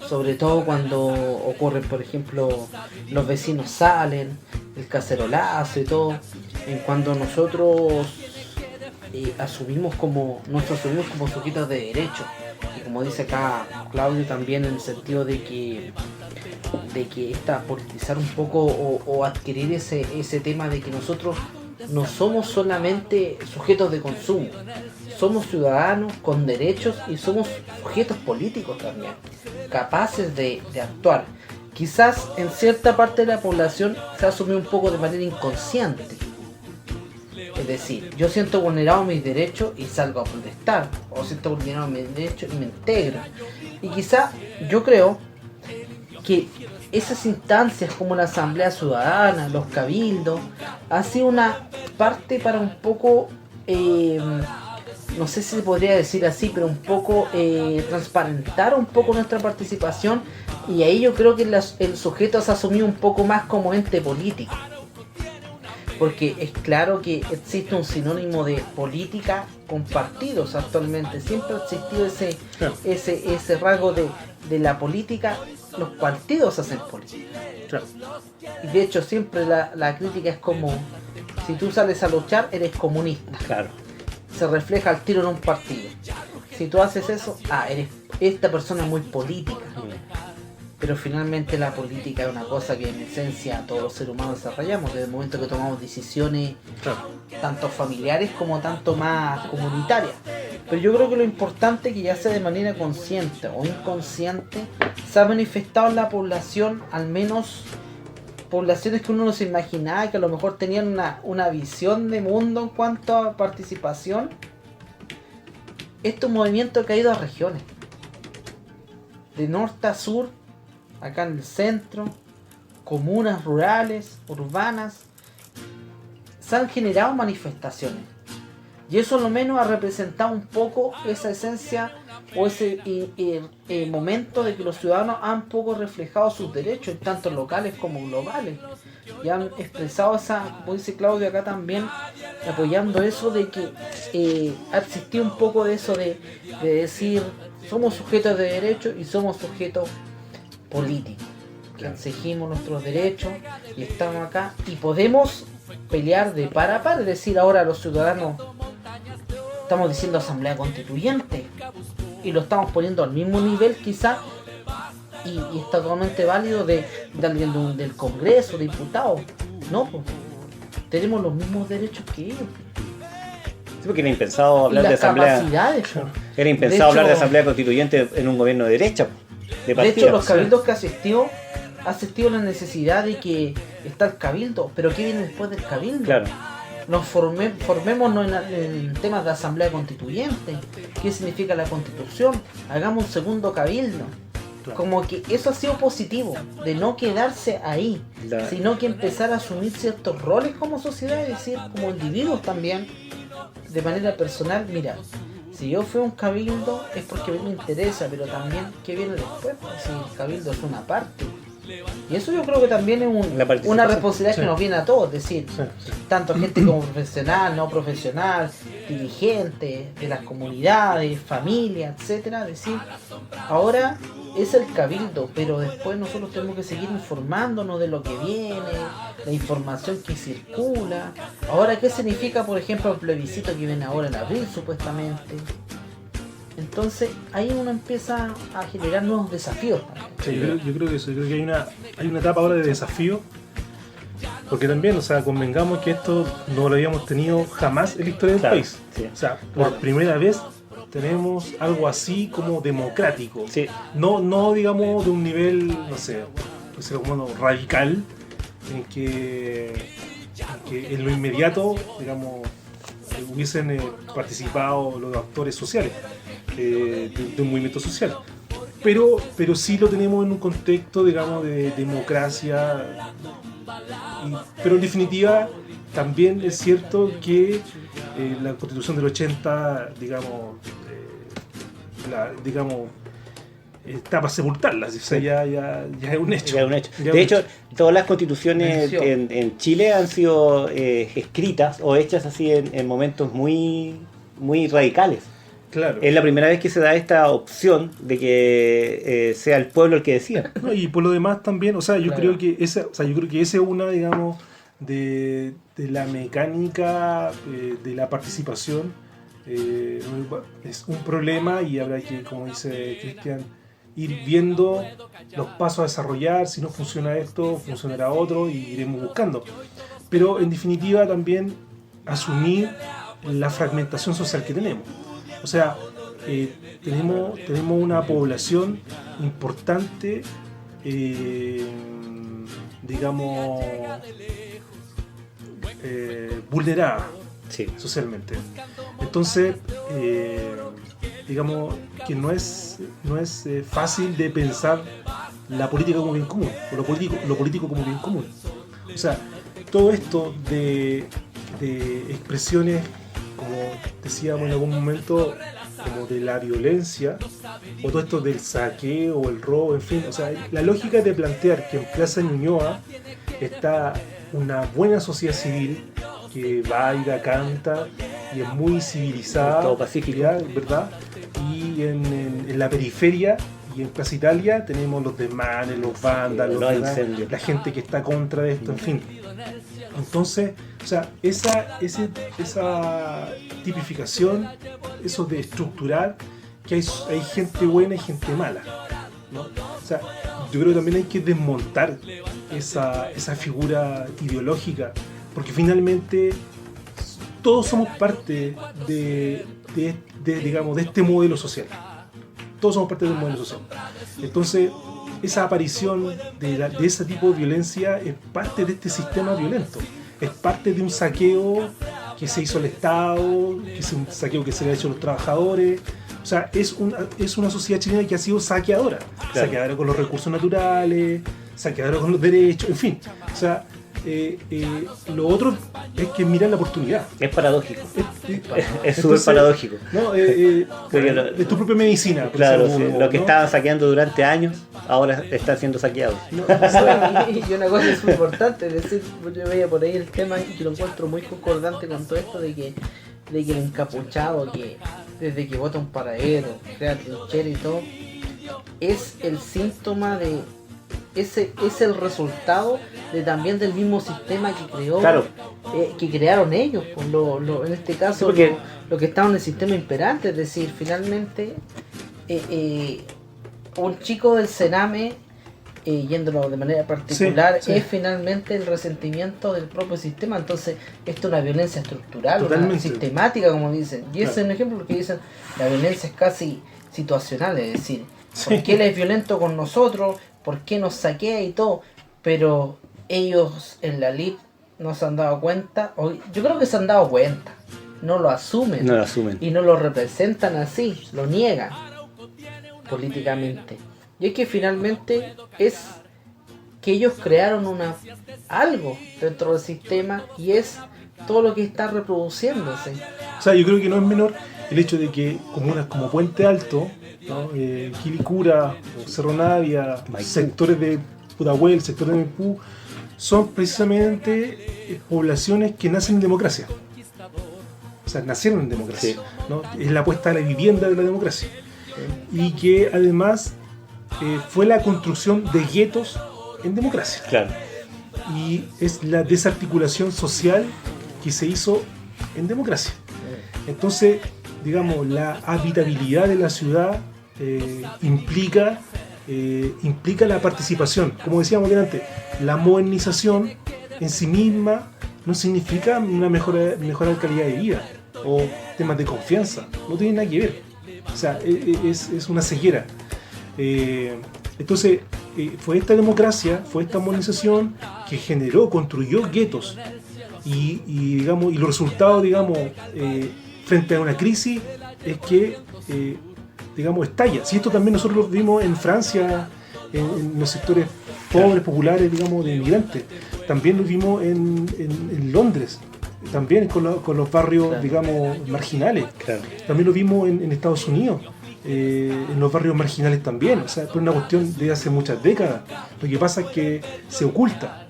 Sobre todo cuando ocurren, por ejemplo, los vecinos salen, el cacerolazo y todo. En cuando nosotros nos asumimos como sujetos de derecho. Y como dice acá Claudio también, en el sentido de que politizar un poco o adquirir ese tema de que nosotros no somos solamente sujetos de consumo, somos ciudadanos con derechos y somos sujetos políticos también, capaces de actuar. Quizás en cierta parte de la población se asume un poco de manera inconsciente. Es decir, yo siento vulnerado mis derechos y salgo a protestar, o siento vulnerado mis derechos y me integro. Y quizá yo creo que esas instancias como la Asamblea Ciudadana, los cabildos, ha sido una parte para un poco, no sé si se podría decir así, pero un poco transparentar un poco nuestra participación, y ahí yo creo que el sujeto se ha asumido un poco más como ente político. Porque es claro que existe un sinónimo de política con partidos actualmente. Siempre ha existido ese rasgo de la política. Los partidos hacen política. Y de hecho siempre la crítica es como, si tú sales a luchar, eres comunista. Claro. Se refleja al tiro en un partido. Si tú haces eso, esta persona es muy política. Pero finalmente la política es una cosa que en esencia todos los seres humanos desarrollamos desde el momento que tomamos decisiones, tanto familiares como tanto más comunitarias. Pero yo creo que lo importante es que ya sea de manera consciente o inconsciente, se ha manifestado en la población, al menos poblaciones que uno no se imaginaba, que a lo mejor tenían una visión de mundo en cuanto a participación. Este movimiento que ha ido a regiones, de norte a sur, acá en el centro, comunas rurales, urbanas, se han generado manifestaciones. Y eso lo menos ha representado un poco esa esencia o ese momento de que los ciudadanos han poco reflejado sus derechos, tanto locales como globales. Y han expresado como dice Claudio acá también, apoyando eso de que ha existido un poco de eso de decir, somos sujetos de derechos y somos sujetos políticos, que exigimos nuestros derechos y estamos acá y podemos pelear de par a par. Es decir, ahora los ciudadanos estamos diciendo asamblea constituyente y lo estamos poniendo al mismo nivel quizá, y está totalmente válido de alguien del Congreso, de diputados. No, pues, tenemos los mismos derechos que ellos. Sí, porque era impensado hablar de asamblea. Era impensado hablar de asamblea constituyente en un gobierno de derecha. De hecho, los cabildos que ha asistido la necesidad de que está el cabildo, pero ¿qué viene después del cabildo? Claro. Nos formémonos en temas de asamblea constituyente. ¿Qué significa la constitución? Hagamos un segundo cabildo. Claro. Como que eso ha sido positivo, de no quedarse ahí, sino que empezar a asumir ciertos roles como sociedad, es decir, como individuos también, de manera personal. Mira, si yo fui a un cabildo es porque a mí me interesa, pero también ¿qué viene después? Pues si el cabildo es una parte. Y eso yo creo que también es una responsabilidad que nos viene a todos, es decir, tanto gente como profesional, no profesional, dirigentes de las comunidades, familias, etcétera, es decir, ahora es el cabildo, pero después nosotros tenemos que seguir informándonos de lo que viene, la información que circula. Ahora, ¿qué significa, por ejemplo, el plebiscito que viene ahora en abril, supuestamente? Entonces, ahí uno empieza a generar nuevos desafíos también. Sí, yo creo que eso, yo creo que hay una etapa ahora de desafío, porque también, o sea, convengamos que esto no lo habíamos tenido jamás en la historia del país. Sí. O sea, por primera vez tenemos algo así como democrático. Sí. No digamos de un nivel, no sé, como radical, en que en lo inmediato, digamos, hubiesen participado los actores sociales de un movimiento social. Pero sí lo tenemos en un contexto, digamos, de democracia. Pero en definitiva, también es cierto que la Constitución del 80, digamos, está para sepultarla, o sea, ya es un hecho. De hecho, todas las constituciones en Chile han sido escritas o hechas así en momentos muy, muy radicales. Claro. Es la primera vez que se da esta opción de que sea el pueblo el que decida. No, y por lo demás también, o sea, yo creo que esa es una, digamos, de la mecánica de la participación Es un problema y habrá que, como dice Cristian, ir viendo los pasos a desarrollar. Si no funciona esto, funcionará otro y iremos buscando. Pero en definitiva también asumir la fragmentación social que tenemos. O sea, tenemos una población importante, digamos, vulnerada Sí. socialmente. Entonces, digamos que no es fácil de pensar la política como bien común, o lo político como bien común. O sea, todo esto de expresiones, como decíamos en algún momento, como de la violencia, o todo esto del saqueo, el robo, en fin, o sea, la lógica de plantear que en Plaza Ñuñoa está una buena sociedad civil que baila, canta y es muy civilizada, Estado pacífico. ¿ya? ¿Verdad? Y en la periferia y en Plaza Italia tenemos los desmanes, los vándalos, los ¿verdad? incendios. La gente que está contra de esto, en fin. Entonces, o sea, esa tipificación, eso de estructurar que hay gente buena y gente mala, ¿no? O sea, yo creo que también hay que desmontar esa figura ideológica, porque finalmente todos somos parte digamos, de este modelo social. Todos somos parte del modelo social. Entonces, esa aparición de ese tipo de violencia es parte de este sistema violento. Es parte de un saqueo que se hizo al Estado, que es un saqueo que se le ha hecho a los trabajadores. O sea, es una sociedad chilena que ha sido saqueadora. Claro. Saqueadora con los recursos naturales, saqueadora con los derechos, en fin. O sea, lo otro es que mirar la oportunidad. Es paradójico. Es súper Entonces, paradójico. ¿no? Porque de tu propia medicina. por Claro, decirlo sí, de algún modo, lo que ¿no? estaban saqueando durante años, ahora están siendo saqueados. Y una cosa es muy importante, es decir, yo veía por ahí el tema y que lo encuentro muy concordante con todo esto de que el encapuchado, que desde que bota un paradero, crea trinchera y todo, es el síntoma de... es el resultado de también del mismo sistema que creó, Claro. Que crearon ellos, pues, en este caso Sí, porque- lo que estaba en el sistema imperante, es decir, finalmente un chico del Sename, yéndolo de manera particular, Sí, sí. es finalmente el resentimiento del propio sistema. Entonces esto es una violencia estructural, una Totalmente. sistemática, como dicen, y ese Claro. es un ejemplo porque dicen la violencia es casi situacional, es decir, Sí. ¿por qué él es violento con nosotros? ¿Por qué nos saquea y todo? Pero ellos en la LIP no se han dado cuenta, o yo creo que se han dado cuenta, no lo asumen, No lo asumen. y no lo representan así, lo niegan políticamente. Y es que finalmente es que ellos crearon algo dentro del sistema y es todo lo que está reproduciéndose. O sea, yo creo que no es menor el hecho de que comunas como Puente Alto, ¿no? Quilicura, Cerro Navia, Maipú. sectores de Pudahuel, sectores de Maipú, son precisamente poblaciones que nacen en democracia. O sea, nacieron en democracia. Sí. ¿No? Es la apuesta a la vivienda de la democracia. Y que además fue la construcción de guetos en democracia. Claro. Y es la desarticulación social que se hizo en democracia. Entonces, digamos, la habitabilidad de la ciudad implica la participación. Como decíamos antes, la modernización en sí misma no significa una mejorar calidad de vida o temas de confianza. No tiene nada que ver. O sea, es una ceguera. Entonces, fue esta democracia, fue esta modernización que construyó guetos. Y los resultados, frente a una crisis, es que, estalla. Si esto también nosotros lo vimos en Francia, en los sectores pobres, populares, de inmigrantes. También lo vimos en Londres, también con los barrios, marginales. Claro. También lo vimos en Estados Unidos, en los barrios marginales también. O sea, es una cuestión de hace muchas décadas. Lo que pasa es que se oculta.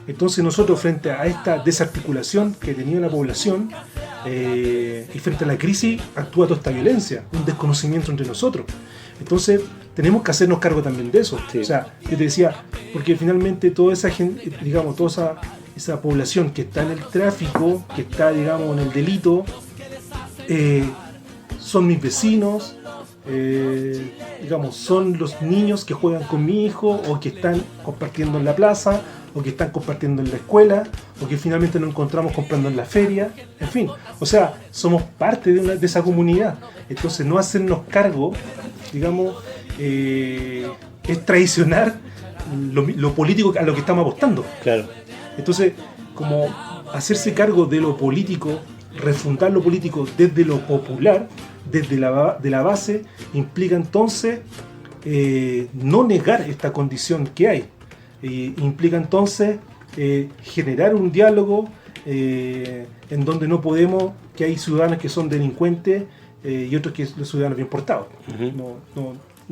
Entonces nosotros, frente a esta desarticulación que tenía la población, y frente a la crisis, actúa toda esta violencia, un desconocimiento entre nosotros. Entonces tenemos que hacernos cargo también de eso. Sí. O sea, yo te decía, porque finalmente toda esa gente, toda esa población que está en el tráfico, que está, en el delito, son mis vecinos, digamos, son los niños que juegan con mi hijo o que están compartiendo en la plaza o que están compartiendo en la escuela o que finalmente nos encontramos comprando en la feria, en fin, o sea, somos parte de esa comunidad. Entonces no hacernos cargo, digamos, es traicionar lo político a lo que estamos apostando. Claro. Entonces, como hacerse cargo de lo político, refundar lo político desde lo popular, desde de la base, implica entonces no negar esta condición que hay. Implica entonces generar un diálogo en donde no podemos, que hay ciudadanos que son delincuentes y otros que son ciudadanos bien portados.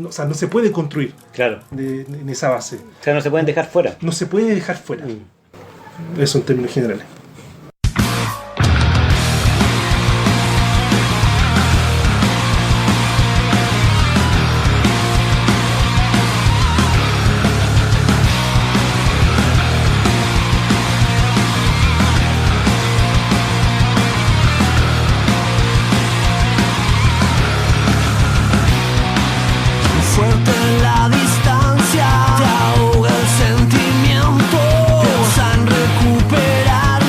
O sea, no se puede construir en esa base. O sea, no se pueden dejar fuera. No se puede dejar fuera. Eso en términos generales. Fuerte en la distancia, te ahoga el sentimiento. Piensa en recuperar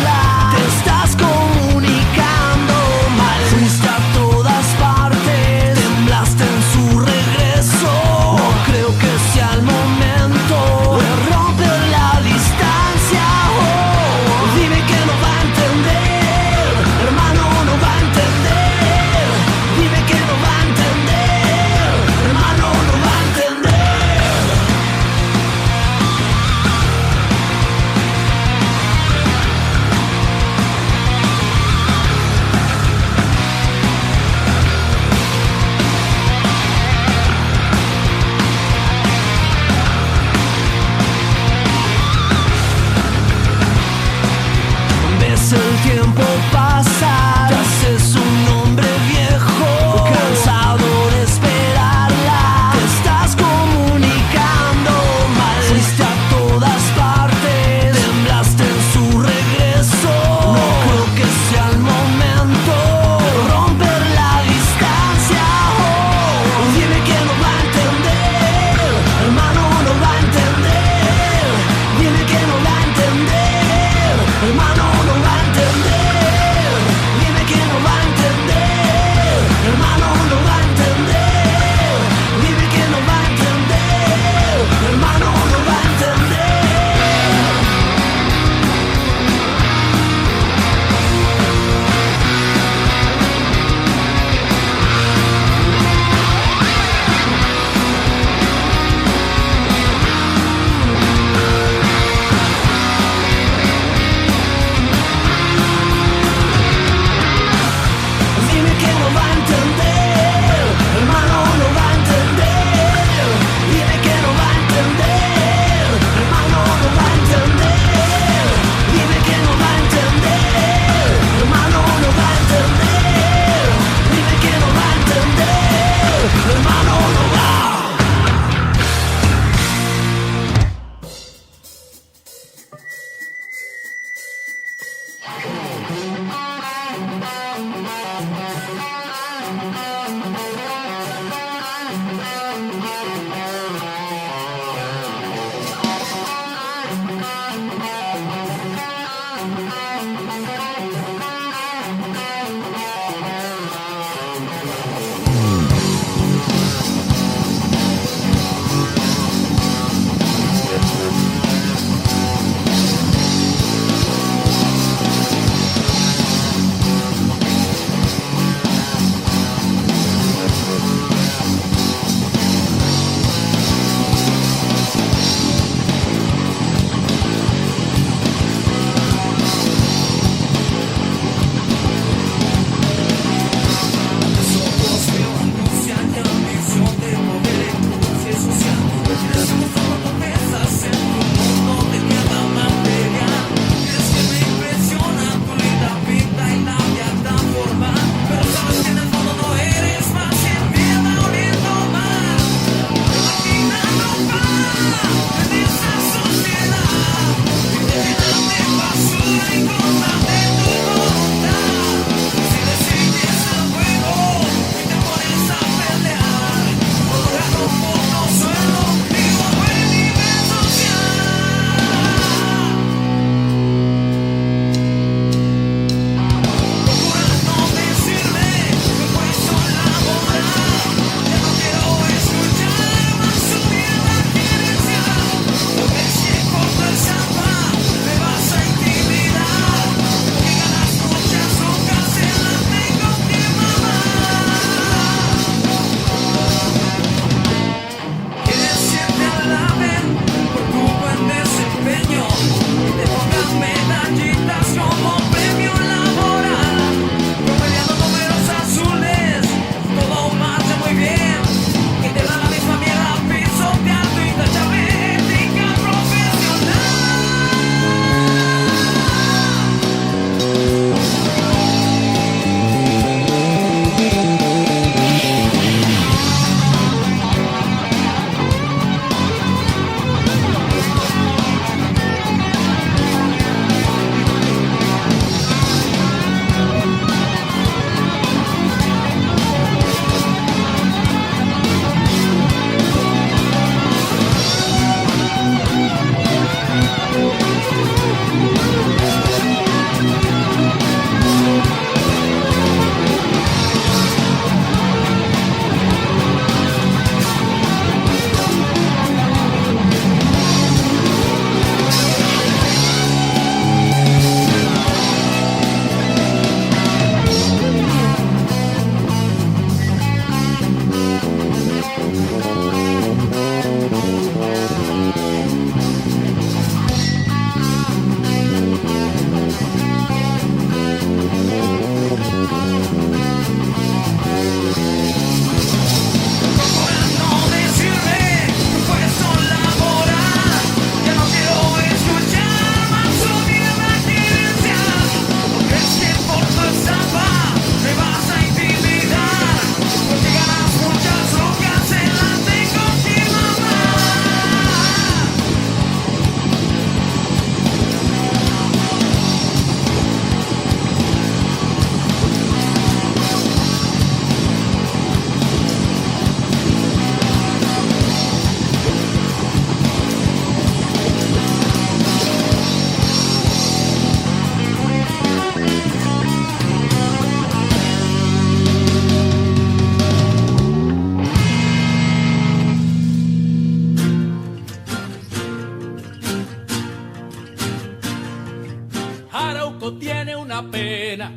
todo tiene una pena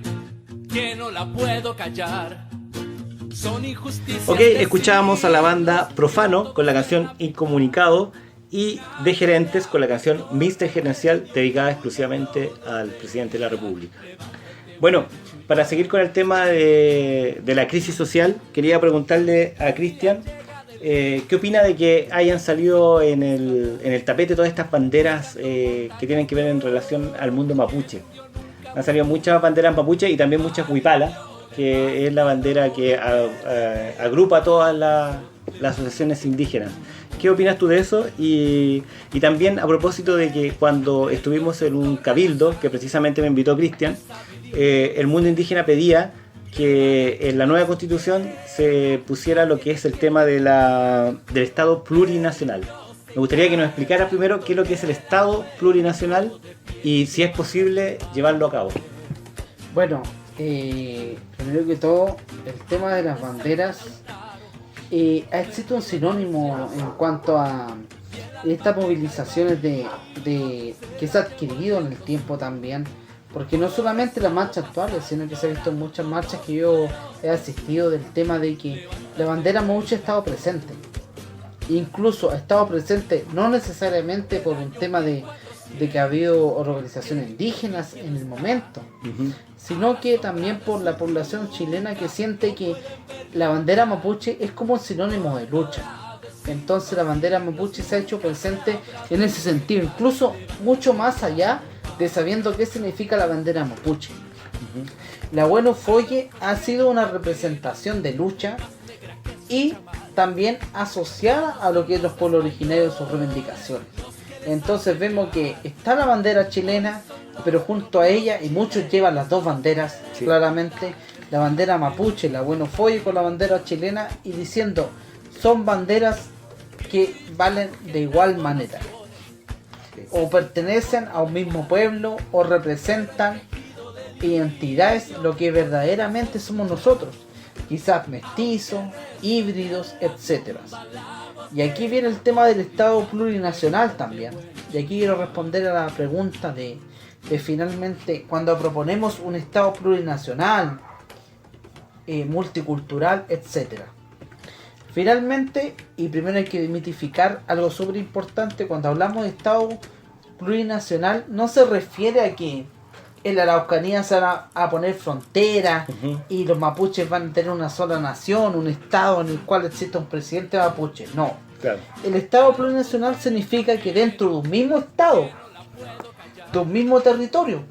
que no la puedo callar. Son injusticias. Ok, escuchábamos a la banda Profano con la canción Incomunicado y de Gerentes con la canción Mister Gerencial, dedicada exclusivamente al presidente de la República. Bueno, para seguir con el tema de la crisis social, quería preguntarle a Cristian ¿qué opina de que hayan salido en el tapete todas estas banderas que tienen que ver en relación al mundo mapuche? Han salido muchas banderas mapuche y también muchas huipalas, que es la bandera que agrupa a todas las asociaciones indígenas. ¿Qué opinas tú de eso? Y también a propósito de que cuando estuvimos en un cabildo, que precisamente me invitó Cristian, el mundo indígena pedía que en la nueva constitución se pusiera lo que es el tema del Estado plurinacional. Me gustaría que nos explicara primero qué es lo que es el Estado plurinacional y si es posible llevarlo a cabo. Bueno, primero que todo, el tema de las banderas, existe un sinónimo en cuanto a estas movilizaciones de que se ha adquirido en el tiempo también, porque no solamente las marchas actuales, sino que se ha visto en muchas marchas que yo he asistido, del tema de que la bandera mapuche ha estado presente. Incluso ha estado presente no necesariamente por un tema de que ha habido organizaciones indígenas en el momento, sino que también por la población chilena, que siente que la bandera mapuche es como un sinónimo de lucha. Entonces la bandera mapuche se ha hecho presente en ese sentido, incluso mucho más allá de sabiendo qué significa la bandera mapuche. La Bueno Folle ha sido una representación de lucha y también asociada a lo que es los pueblos originarios, sus reivindicaciones. Entonces vemos que está la bandera chilena, pero junto a ella, y muchos llevan las dos banderas, sí, claramente, la bandera mapuche, la Bueno Folle con la bandera chilena, y diciendo, son banderas que valen de igual manera. O pertenecen a un mismo pueblo, o representan identidades, lo que verdaderamente somos nosotros. Quizás mestizos, híbridos, etc. Y aquí viene el tema del Estado plurinacional también. Y aquí quiero responder a la pregunta de finalmente, cuando proponemos un Estado plurinacional, multicultural, etc. Finalmente, y primero hay que desmitificar algo súper importante: cuando hablamos de Estado plurinacional, no se refiere a que en la Araucanía se van a poner fronteras y los mapuches van a tener una sola nación, un estado en el cual existe un presidente mapuche. No. Claro. El Estado plurinacional significa que dentro de un mismo estado, de un mismo territorio,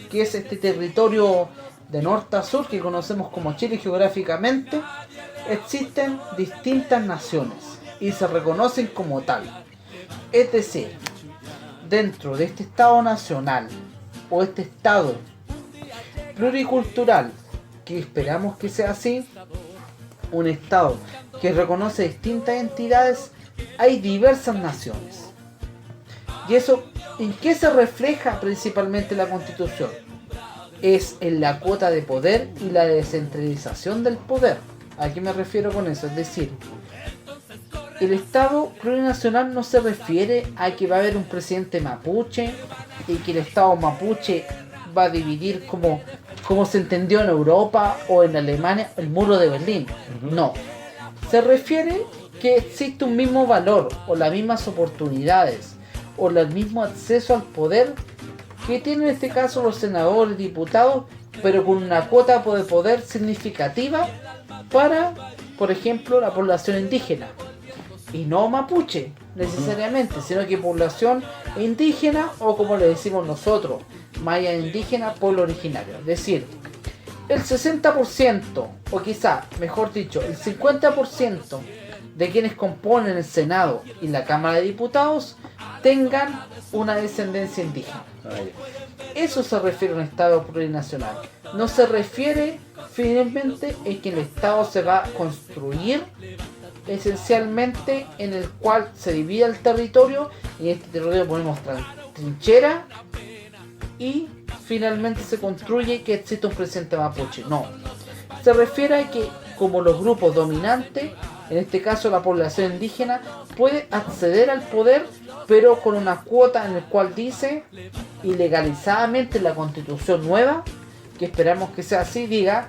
que es este territorio de norte a sur que conocemos como Chile geográficamente, existen distintas naciones y se reconocen como tal. Es decir, dentro de este Estado nacional o este Estado pluricultural, que esperamos que sea así, un Estado que reconoce distintas entidades, hay diversas naciones. ¿Y eso en qué se refleja principalmente la Constitución? Es en la cuota de poder y la descentralización del poder. ¿A qué me refiero con eso? Es decir, el Estado plurinacional no se refiere a que va a haber un presidente mapuche y que el Estado mapuche va a dividir como se entendió en Europa o en Alemania el muro de Berlín. No. Se refiere que existe un mismo valor o las mismas oportunidades o el mismo acceso al poder que tienen en este caso los senadores, diputados, pero con una cuota de poder significativa para, por ejemplo, la población indígena. Y no mapuche necesariamente, sino que población indígena, o como le decimos nosotros, maya indígena, pueblo originario. Es decir, el 60%, o quizá, mejor dicho, el 50% de quienes componen el Senado y la Cámara de Diputados tengan una descendencia indígena. Eso se refiere a un Estado plurinacional. No se refiere finalmente en que el Estado se va a construir esencialmente en el cual se divide el territorio, y en este territorio ponemos trinchera y finalmente se construye que existe un presidente mapuche. No, se refiere a que como los grupos dominantes, en este caso la población indígena, puede acceder al poder, pero con una cuota en el cual dice y legalizadamente la constitución nueva, que esperamos que sea así, diga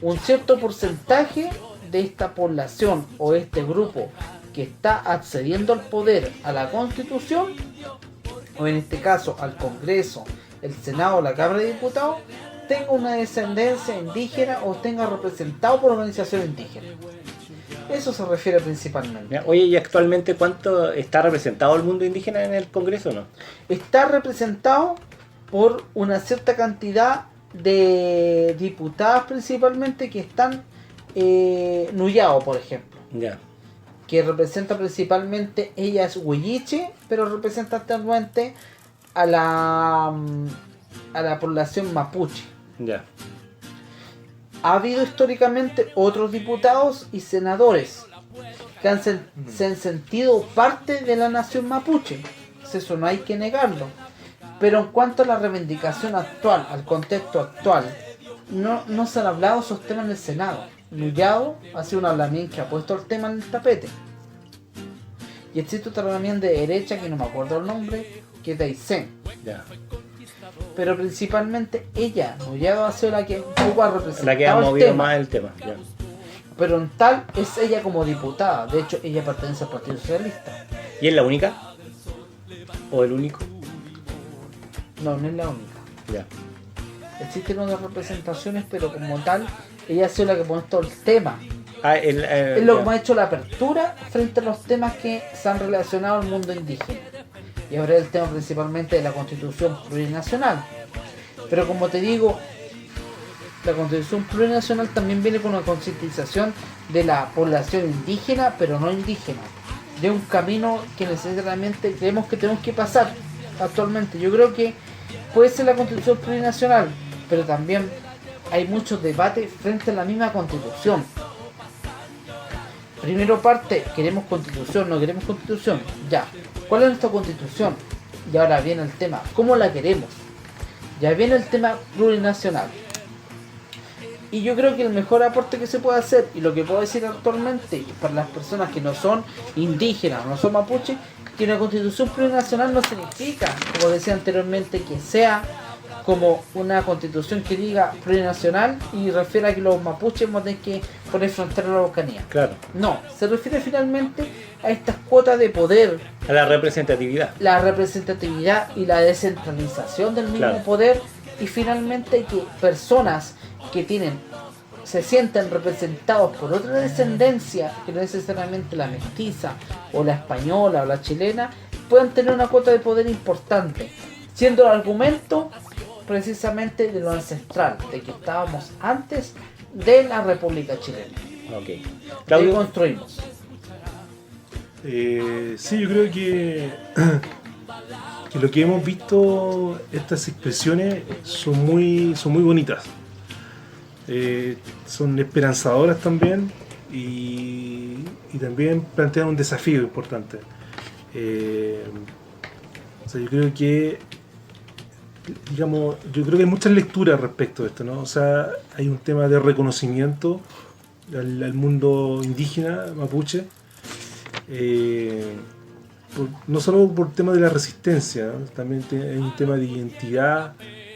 un cierto porcentaje de esta población o este grupo que está accediendo al poder, a la constitución, o en este caso al Congreso, el Senado, la Cámara de Diputados, tenga una descendencia indígena o tenga representado por organizaciones indígenas. Eso se refiere principalmente. Ya, oye, ¿y actualmente cuánto está representado el mundo indígena en el Congreso o no? Está representado por una cierta cantidad de diputadas principalmente que están Nuyao, por ejemplo, Ya. que representa principalmente, ella es huilliche, pero representa actualmente a la población mapuche. Ya. Ha habido históricamente otros diputados y senadores que se han sentido parte de la nación mapuche, eso no hay que negarlo, pero en cuanto a la reivindicación actual, al contexto actual, no se han hablado esos temas en el Senado. Nuyao ha sido un hablamín que ha puesto el tema en el tapete, y existe otro hablamín de derecha que no me acuerdo el nombre, que es de Aysén. Ya. Pero principalmente ella, Nuyao, ha sido la que un poco ha representado La que ha el movido tema. más el tema. Ya. Pero en tal es ella como diputada. De hecho, ella pertenece al Partido Socialista. ¿Y es la única? ¿O el único? No, no es la única. Ya. Existen otras representaciones, pero como tal, ella ha sido la que pone todo el tema. Ah, Es lo ya. que ha hecho la apertura frente a los temas que se han relacionado al mundo indígena. Y ahora el tema principalmente de la Constitución Plurinacional. Pero como te digo, la Constitución Plurinacional también viene con una concientización de la población indígena, pero no indígena, de un camino que necesariamente creemos que tenemos que pasar actualmente. Yo creo que puede ser la Constitución Plurinacional, pero también hay muchos debates frente a la misma Constitución. Primero parte, queremos Constitución, no queremos Constitución, ya. ¿Cuál es nuestra Constitución? Y ahora viene el tema, ¿cómo la queremos? Ya viene el tema plurinacional. Y yo creo que el mejor aporte que se puede hacer, y lo que puedo decir actualmente para las personas que no son indígenas, no son mapuches, que una constitución plurinacional no significa, como decía anteriormente, que sea como una constitución que diga plurinacional y refiere a que los mapuches vamos a tener que poner frontera a la Araucanía. Claro. No, se refiere finalmente a estas cuotas de poder, A la representatividad. la representatividad y la descentralización del mismo Claro. poder, y finalmente que personas que se sienten representados por otra descendencia que no necesariamente la mestiza o la española o la chilena puedan tener una cuota de poder importante, siendo el argumento precisamente de lo ancestral, de que estábamos antes de la República Chilena, Ok. que Claudio. construimos. Sí, yo creo que lo que hemos visto, estas expresiones son muy bonitas. Son esperanzadoras también y también plantean un desafío importante. O sea, yo creo que hay muchas lecturas respecto a esto, ¿no? O sea, hay un tema de reconocimiento al mundo indígena mapuche, no solo por tema de la resistencia, ¿no? También hay un tema de identidad,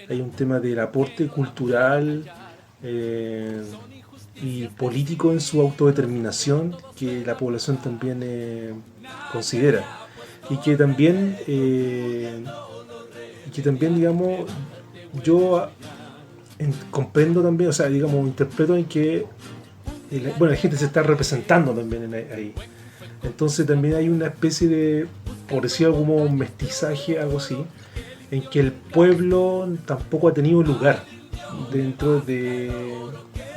hay un tema del aporte cultural y político en su autodeterminación que la población también considera, y que también digamos, yo comprendo también, o sea, digamos, interpreto en que la gente se está representando también ahí. Entonces también hay una especie de, por decirlo como un mestizaje, algo así, en que el pueblo tampoco ha tenido lugar dentro de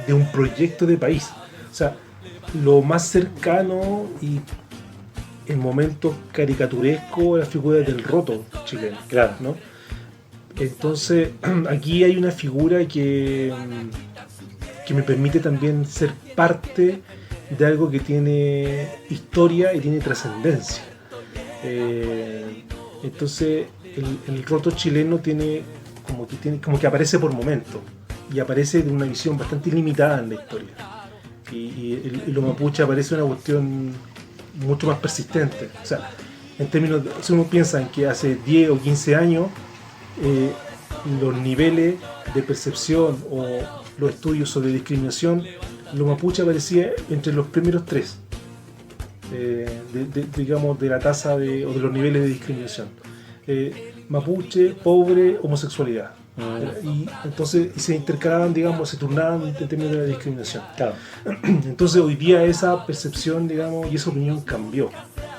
un proyecto de país. O sea, lo más cercano y en momentos caricaturescos la figura del roto chileno, Claro. ¿no? Entonces aquí hay una figura que me permite también ser parte de algo que tiene historia y tiene trascendencia. Entonces el roto chileno tiene como que aparece por momentos y aparece de una visión bastante limitada en la historia, y lo mapuche aparece una cuestión mucho más persistente. O sea, en términos si uno piensa en que hace 10 o 15 años los niveles de percepción o los estudios sobre discriminación, los mapuches aparecía entre los primeros 3, digamos, de la tasa o de los niveles de discriminación. Mapuche, pobre, homosexualidad. Y entonces se intercalaban, digamos, se turnaban en términos de la discriminación. Claro. Entonces hoy día esa percepción, digamos, y esa opinión cambió.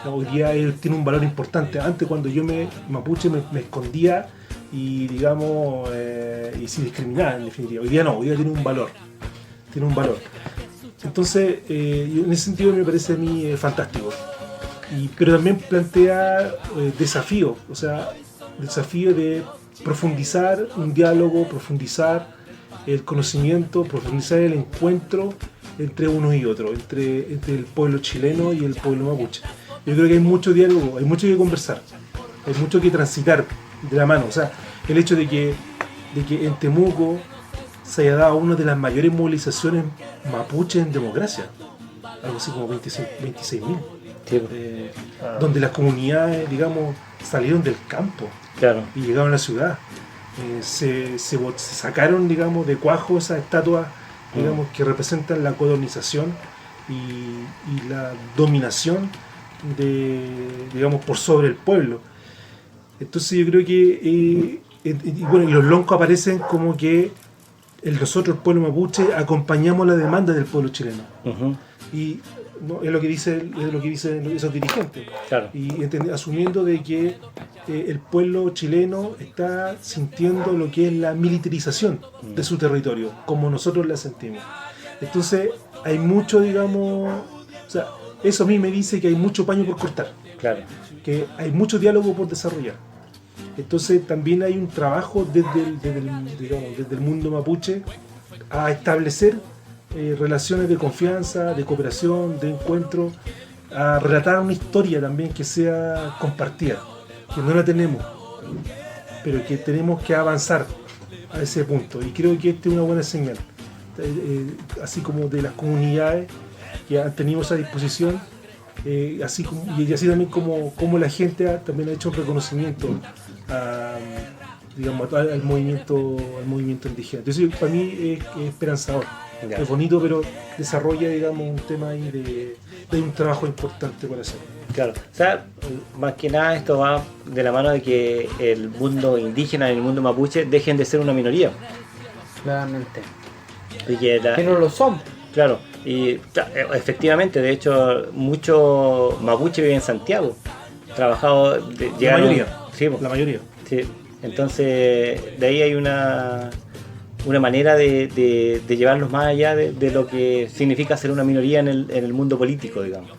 ¿No? Hoy día él tiene un valor importante. Antes, cuando yo mapuche me escondía y, digamos, y se discriminaba, en definitiva. Hoy día no, hoy día tiene un valor. Tiene un valor. Entonces, en ese sentido me parece a mí fantástico. Pero también plantea desafíos, o sea, desafío de profundizar un diálogo, profundizar el conocimiento, profundizar el encuentro entre uno y otro, entre el pueblo chileno y el pueblo mapuche. Yo creo que hay mucho diálogo, hay mucho que conversar, hay mucho que transitar de la mano. O sea, el hecho de que en Temuco se haya dado una de las mayores movilizaciones mapuche en democracia, algo así como 26.000, Sí. donde las comunidades, digamos, salieron del campo Claro. y llegaron a la ciudad. Se sacaron, digamos, de cuajo esas estatuas, digamos, que representan la colonización y la dominación digamos, por sobre el pueblo. Entonces yo creo que bueno, y los loncos aparecen como que nosotros, el pueblo mapuche, acompañamos la demanda del pueblo chileno. Ujú. Y no, es lo que dicen esos dirigentes. Claro. Y asumiendo de que el pueblo chileno está sintiendo lo que es la militarización de su territorio, como nosotros la sentimos. Entonces hay mucho, digamos, o sea, eso a mí me dice que hay mucho paño por cortar, Claro. que hay mucho diálogo por desarrollar. Entonces también hay un trabajo desde el mundo mapuche a establecer relaciones de confianza, de cooperación, de encuentro, a relatar una historia también que sea compartida, que no la tenemos, pero que tenemos que avanzar a ese punto. Y creo que esta es una buena señal, así como de las comunidades que han tenido esa disposición, y así también como la gente también ha hecho un reconocimiento digamos, al movimiento indígena. Entonces para mí es esperanzador. Ya. Es bonito, pero desarrolla, digamos, un tema ahí de un trabajo importante por hacer. Claro, o sea, más que nada esto va de la mano de que el mundo indígena y el mundo mapuche dejen de ser una minoría. Claramente. Y que Que no lo son. claro, y efectivamente, de hecho, muchos mapuches viven en Santiago. La mayoría. Sí, po. La mayoría. Sí. Entonces, de ahí hay una manera de llevarlos más allá de lo que significa ser una minoría en el mundo político, digamos.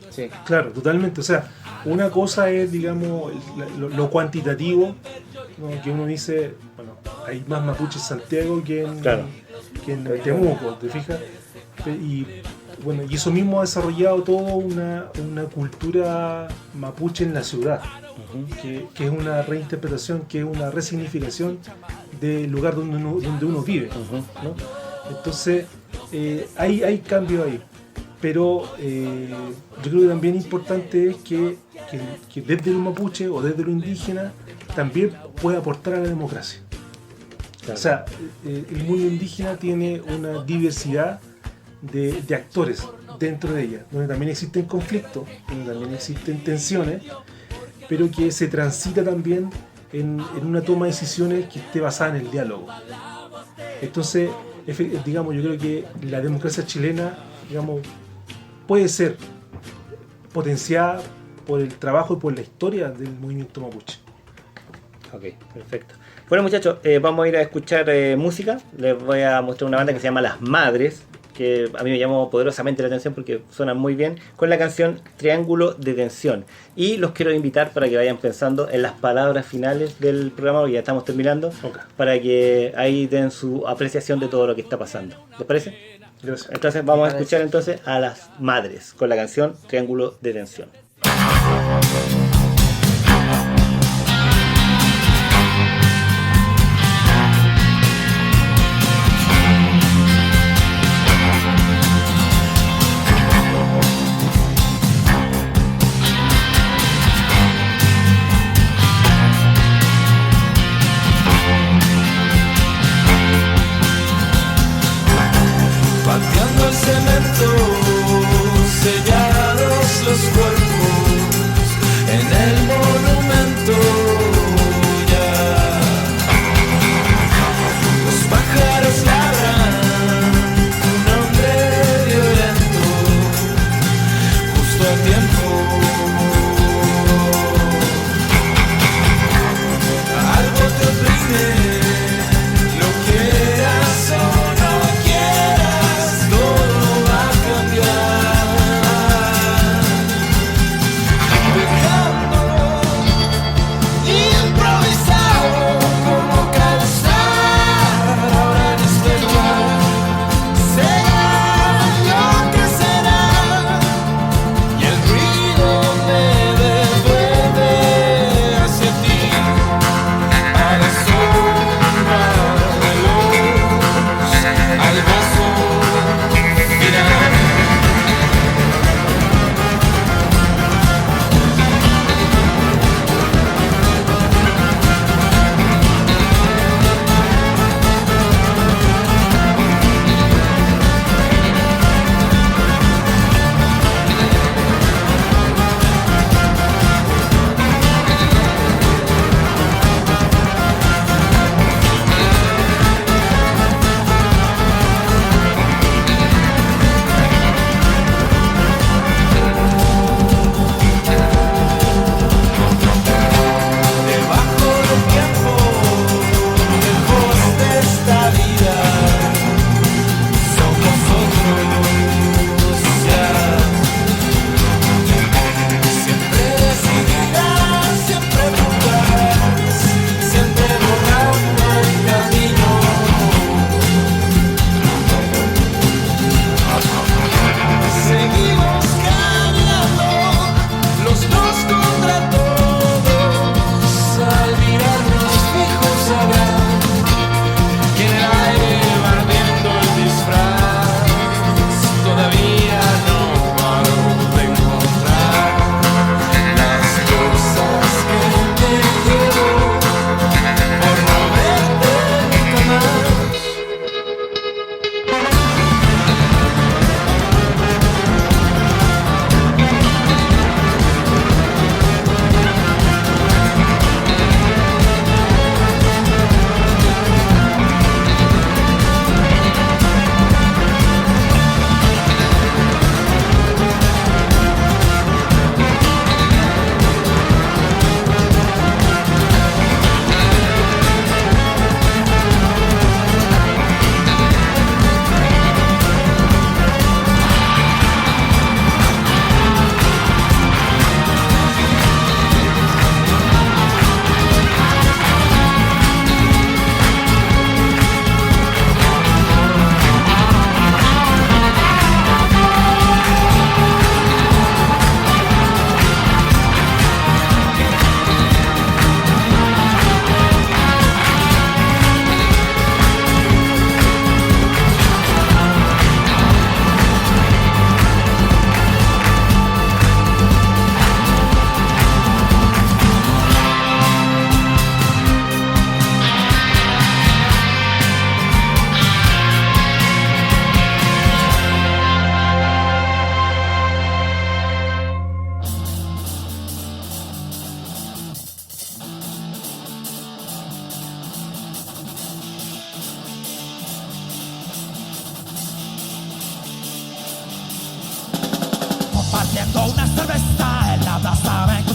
Sí. Claro, totalmente. O sea, una cosa es, digamos, lo cuantitativo, ¿no? Que uno dice, bueno, hay más mapuches en Santiago que en Temuco, ¿te fijas? Y bueno, y eso mismo ha desarrollado toda una cultura mapuche en la ciudad, que es una reinterpretación, que es una resignificación del lugar donde uno vive, ¿no? Entonces, hay cambio ahí. Pero yo creo que también importante es que desde lo mapuche o desde lo indígena también puede aportar a la democracia. Claro. O sea, el mundo indígena tiene una diversidad de actores dentro de ella, donde también existen conflictos, donde también existen tensiones, pero que se transita también en una toma de decisiones que esté basada en el diálogo. Entonces, digamos, yo creo que la democracia chilena, digamos, puede ser potenciada por el trabajo y por la historia del movimiento mapuche. Ok, perfecto. Bueno, muchachos, vamos a ir a escuchar música. Les voy a mostrar una banda que se llama Las Madres, que a mí me llamó poderosamente la atención porque suenan muy bien, con la canción Triángulo de Tensión. Y los quiero invitar para que vayan pensando en las palabras finales del programa, porque ya estamos terminando, Ok. para que ahí den su apreciación de todo lo que está pasando. ¿Les parece? Gracias. Entonces vamos a escuchar entonces a Las Madres con la canción Triángulo de Tensión.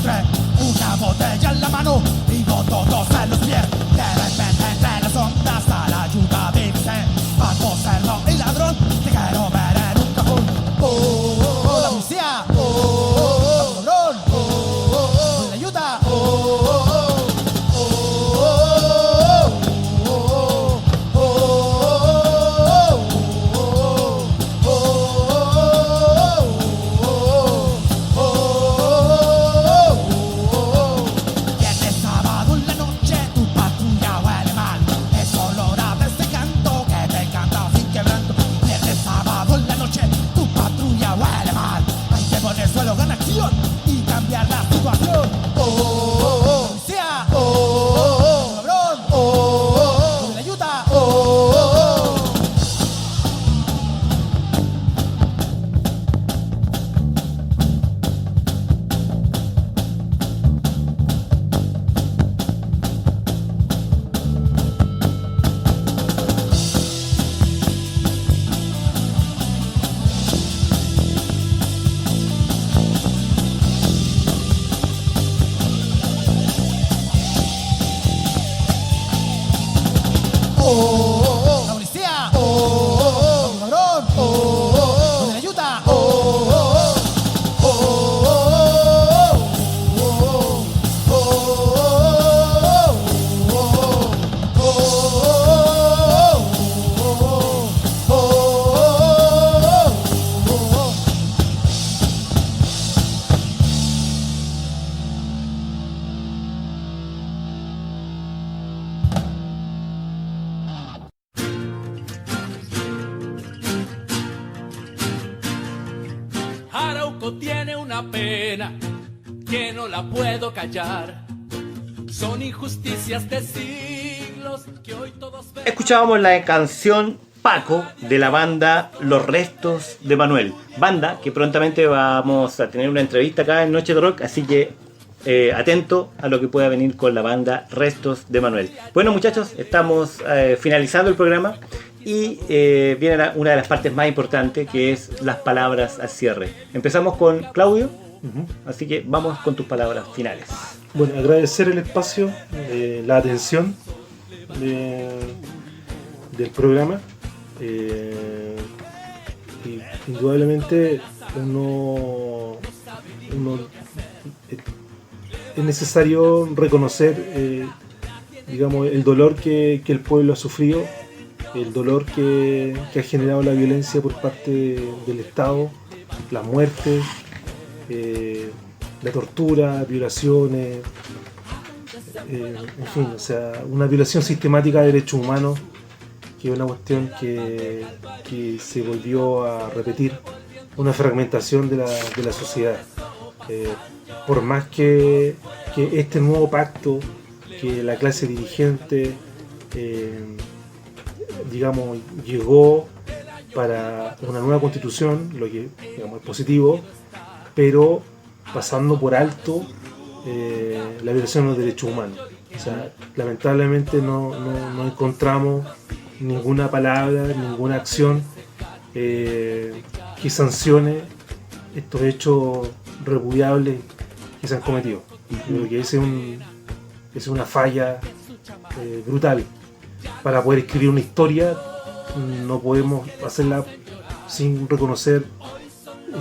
tres, una botella en la mano y dos todos en los pies. De repente entre las ondas a la yuca dice: Paco, cerdo y ladrón, te quiero ver en un cajón. Oh, la policía, ladrón, la ayuda, suelo gana acción y cambiar la situación. Policía, ladrón, la ayuda, la policía, ladrón, la ayuda, Arauco tiene una pena que no la puedo callar. Son injusticias de siglos que hoy todos ven. Escuchábamos la canción Paco de la banda Los Restos de Manuel. Banda que prontamente vamos a tener una entrevista acá en Noche de Rock, así que atento a lo que pueda venir con la banda Restos de Manuel. Bueno, muchachos, estamos finalizando el programa y viene una de las partes más importantes, que es las palabras al cierre. Empezamos con Claudio, así que vamos con tus palabras finales. Bueno, agradecer el espacio, la atención del programa. Y indudablemente es necesario reconocer digamos, el dolor que el pueblo ha sufrido, el dolor que ha generado la violencia por parte del Estado, las muertes, la tortura, violaciones, en fin, o sea, una violación sistemática de derechos humanos, que es una cuestión que se volvió a repetir, una fragmentación de la sociedad. Por más que este nuevo pacto, que la clase dirigente digamos, llegó para una nueva constitución, lo que digamos, es positivo, pero pasando por alto la violación de los derechos humanos. O sea, lamentablemente no encontramos ninguna palabra, ninguna acción que sancione estos hechos repudiables que se han cometido. Creo que ese es una falla brutal. Para poder escribir una historia no podemos hacerla sin reconocer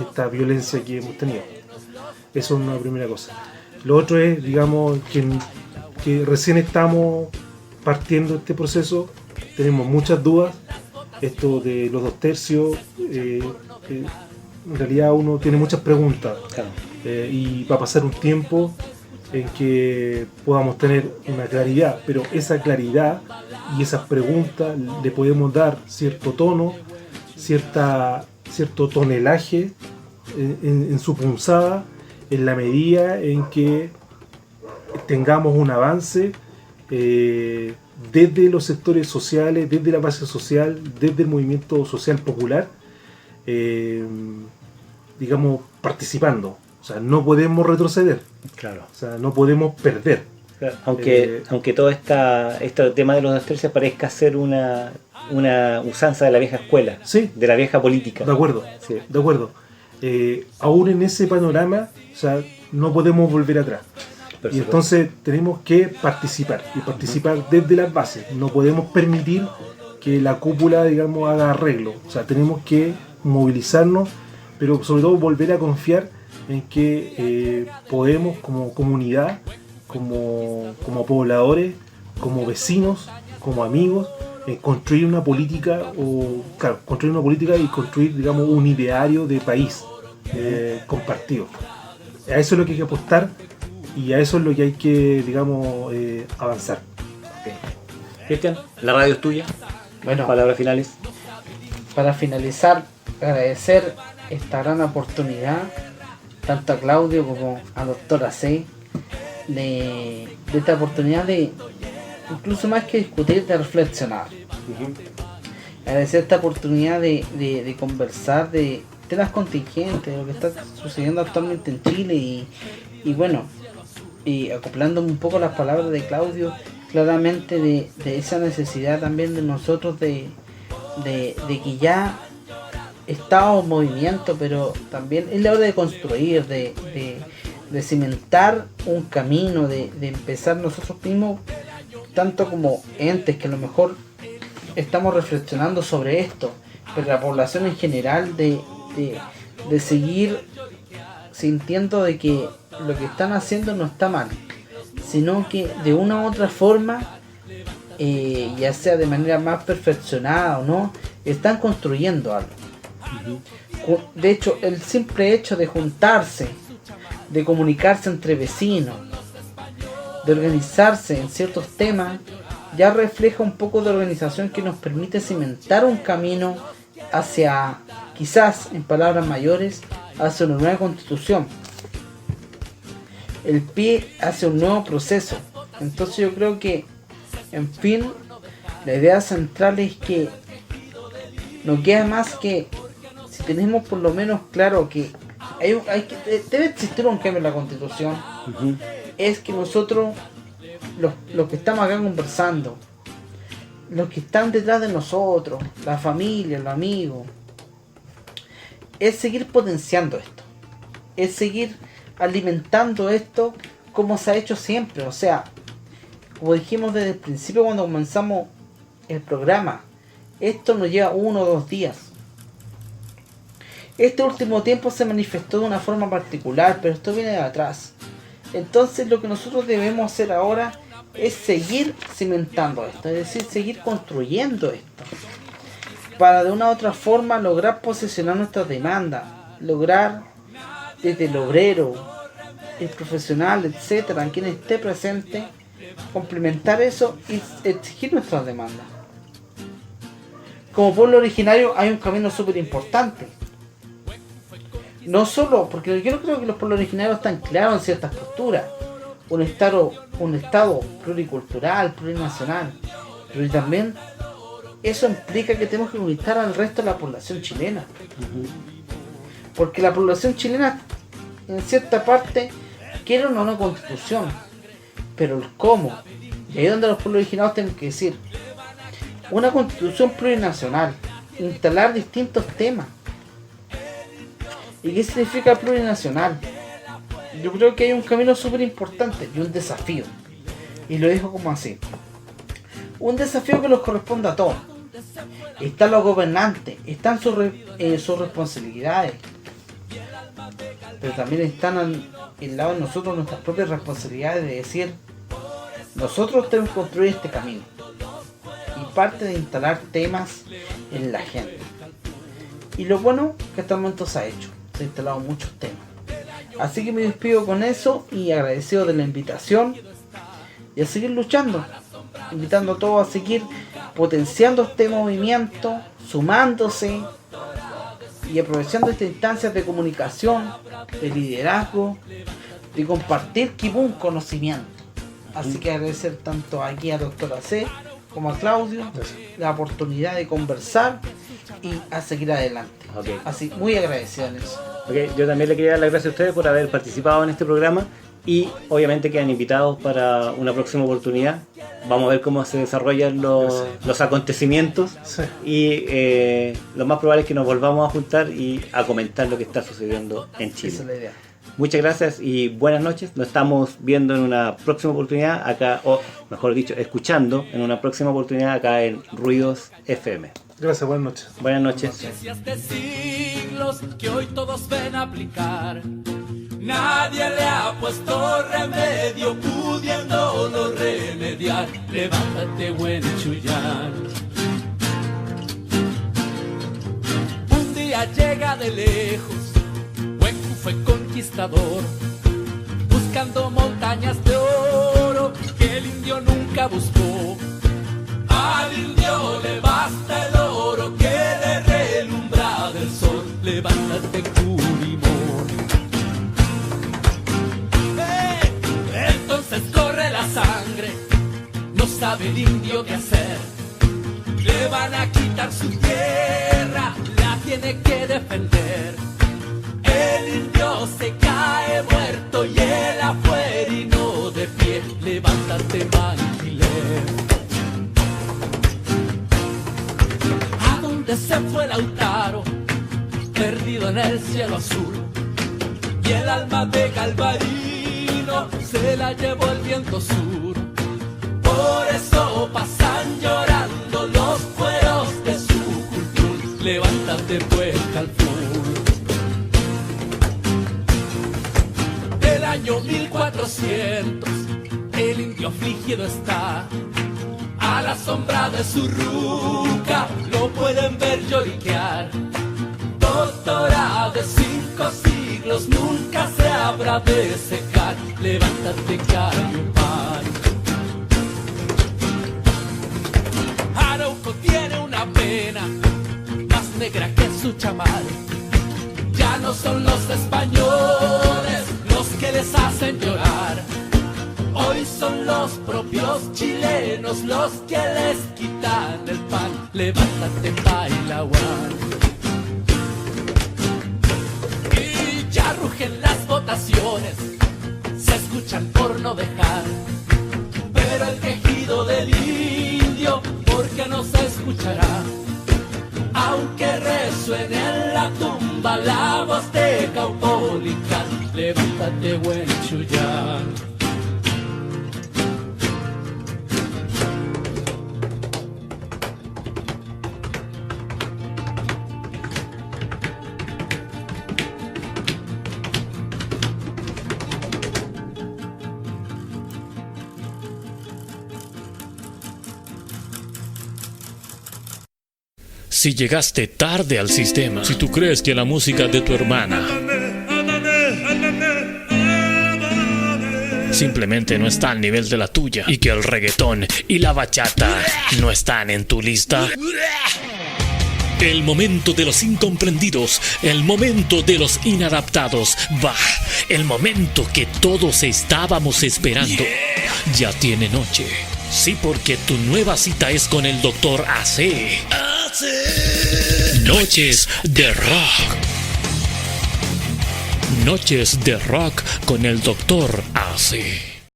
esta violencia que hemos tenido. Eso es una primera cosa. Lo otro es, digamos, que recién estamos partiendo este proceso, tenemos muchas dudas. Esto de los 2/3, en realidad uno tiene muchas preguntas, y va a pasar un tiempo en que podamos tener una claridad, pero esa claridad y esas preguntas le podemos dar cierto tono, cierto tonelaje en su punzada, en la medida en que tengamos un avance desde los sectores sociales, desde la base social, desde el movimiento social popular, digamos, participando. O sea, no podemos retroceder. Claro. O sea, no podemos perder. Claro. Aunque todo este tema de los 2/3 parezca ser una usanza de la vieja escuela, Sí. de la vieja política. De acuerdo, Sí. de acuerdo. Aún en ese panorama, o sea, no podemos volver atrás. Y entonces tenemos que participar, y participar desde las bases. No podemos permitir que la cúpula, digamos, haga arreglo. O sea, tenemos que movilizarnos, pero sobre todo volver a confiar en que podemos, como comunidad, como pobladores, como vecinos, como amigos, construir una política, construir una política y construir, digamos, un ideario de país compartido. A eso es lo que hay que apostar. Y a eso es lo que hay que, digamos, avanzar. Cristian, la radio es tuya. Bueno, Palabras finales. para finalizar, agradecer esta gran oportunidad, tanto a Claudio como a doctora C, de esta oportunidad de, incluso más que discutir, de reflexionar. Agradecer esta oportunidad de conversar de temas contingentes, de lo que está sucediendo actualmente en Chile y bueno, y acoplándome un poco las palabras de Claudio, claramente de esa necesidad también de nosotros de que ya estamos en movimiento, pero también es la hora de construir, de cimentar un camino, de empezar nosotros mismos, tanto como entes que a lo mejor estamos reflexionando sobre esto, pero la población en general de seguir sintiendo de que lo que están haciendo no está mal, sino que de una u otra forma, ya sea de manera más perfeccionada o no, están construyendo algo. De hecho, el simple hecho de juntarse, de comunicarse entre vecinos, de organizarse en ciertos temas, ya refleja un poco de organización que nos permite cimentar un camino hacia, quizás en palabras mayores, hacia una nueva constitución. El pie hacia un nuevo proceso. Entonces yo creo que, en fin, la idea central es que no queda más que, si tenemos por lo menos claro que debe existir un cambio en la constitución, es que nosotros, los que estamos acá conversando, los que están detrás de nosotros, la familia, los amigos, es seguir potenciando esto, es seguir alimentando esto como se ha hecho siempre. O sea, como dijimos desde el principio cuando comenzamos el programa, esto nos lleva 1 o 2 días. Este último tiempo se manifestó de una forma particular, pero esto viene de atrás. Entonces lo que nosotros debemos hacer ahora es seguir cimentando esto, es decir, seguir construyendo esto, para de una u otra forma lograr posicionar nuestras demandas, lograr desde el obrero, el profesional, etcétera, en quien esté presente, complementar eso y exigir nuestras demandas. Como pueblo originario hay un camino súper importante. No solo, porque yo no creo que los pueblos originarios están claros en ciertas posturas. Un estado pluricultural, plurinacional, pero también eso implica que tenemos que conquistar al resto de la población chilena. Porque la población chilena, en cierta parte, quiere una nueva constitución, pero el cómo, y ahí es donde los pueblos originarios tienen que decir, una constitución plurinacional, instalar distintos temas. ¿Y qué significa plurinacional? Yo creo que hay un camino súper importante y un desafío, y lo dejo como así: un desafío que nos corresponde a todos. Están los gobernantes, están sus responsabilidades, pero también están al lado de nosotros nuestras propias responsabilidades de decir, nosotros tenemos que construir este camino, y parte de instalar temas en la gente. Y lo bueno que hasta el momento se ha hecho, se han instalado muchos temas. Así que me despido con eso y agradecido de la invitación y a seguir luchando, invitando a todos a seguir potenciando este movimiento, sumándose y aprovechando estas instancias de comunicación, de liderazgo, de compartir un conocimiento. Así que agradecer tanto aquí a doctora C como a Claudio la oportunidad de conversar y a seguir adelante. Así, muy agradecido en eso. Yo también le quería dar las gracias a ustedes por haber participado en este programa y obviamente quedan invitados para una próxima oportunidad. Vamos a ver cómo se desarrollan los acontecimientos y lo más probable es que nos volvamos a juntar y a comentar lo que está sucediendo en Chile. Esa es la idea. Muchas gracias y buenas noches. Nos estamos viendo en una próxima oportunidad acá, o mejor dicho, escuchando en una próxima oportunidad acá en Ruidos FM. Gracias, buenas noches. Buenas noches. Noticias de siglos que hoy todos ven aplicar. Nadie le ha puesto remedio, pudiéndolo remediar. Levántate, buen Chuyán. Un día llega de lejos, Huencu fue conquistador, buscando montañas de oro que el indio nunca buscó. Al indio le basta el oro que le relumbra del sol. Levántate, Curimón. Entonces corre la sangre, no sabe el indio qué hacer. Le van a quitar su tierra, la tiene que defender. El indio se cae muerto y él afuerino de pie. Levántate, Manquilé. ¿A dónde se fue Lautaro? Perdido en el cielo azul. Y el alma de Galvarino se la llevó el viento sur. Por eso pasan llorando los cueros de su cultura. Levántate, pues, Calfur. Del año 1400 el indio afligido está. A la sombra de su ruca lo pueden ver lloriquear. Doctora de 5 siglos nunca se habrá de secar. Levántate, Cayupán. Arauco tiene una pena más negra que su chamal. Ya no son los españoles los que les hacen llorar. Hoy son los propios chilenos los que les quitan el pan. Levántate, Pailahuán. Y ya rugen las votaciones, se escuchan por no dejar. Pero el quejido del indio, ¿por qué no se escuchará? Aunque resuene en la tumba la voz de Caupolicán. Levántate, buen Chuyán. Si llegaste tarde al sistema, si tú crees que la música de tu hermana simplemente no está al nivel de la tuya y que el reggaetón y la bachata no están en tu lista, el momento de los incomprendidos, el momento de los inadaptados, va, el momento que todos estábamos esperando, ya tiene noche. Sí, porque tu nueva cita es con el Dr. AC. Noches de Rock. Noches de Rock con el Dr. AC.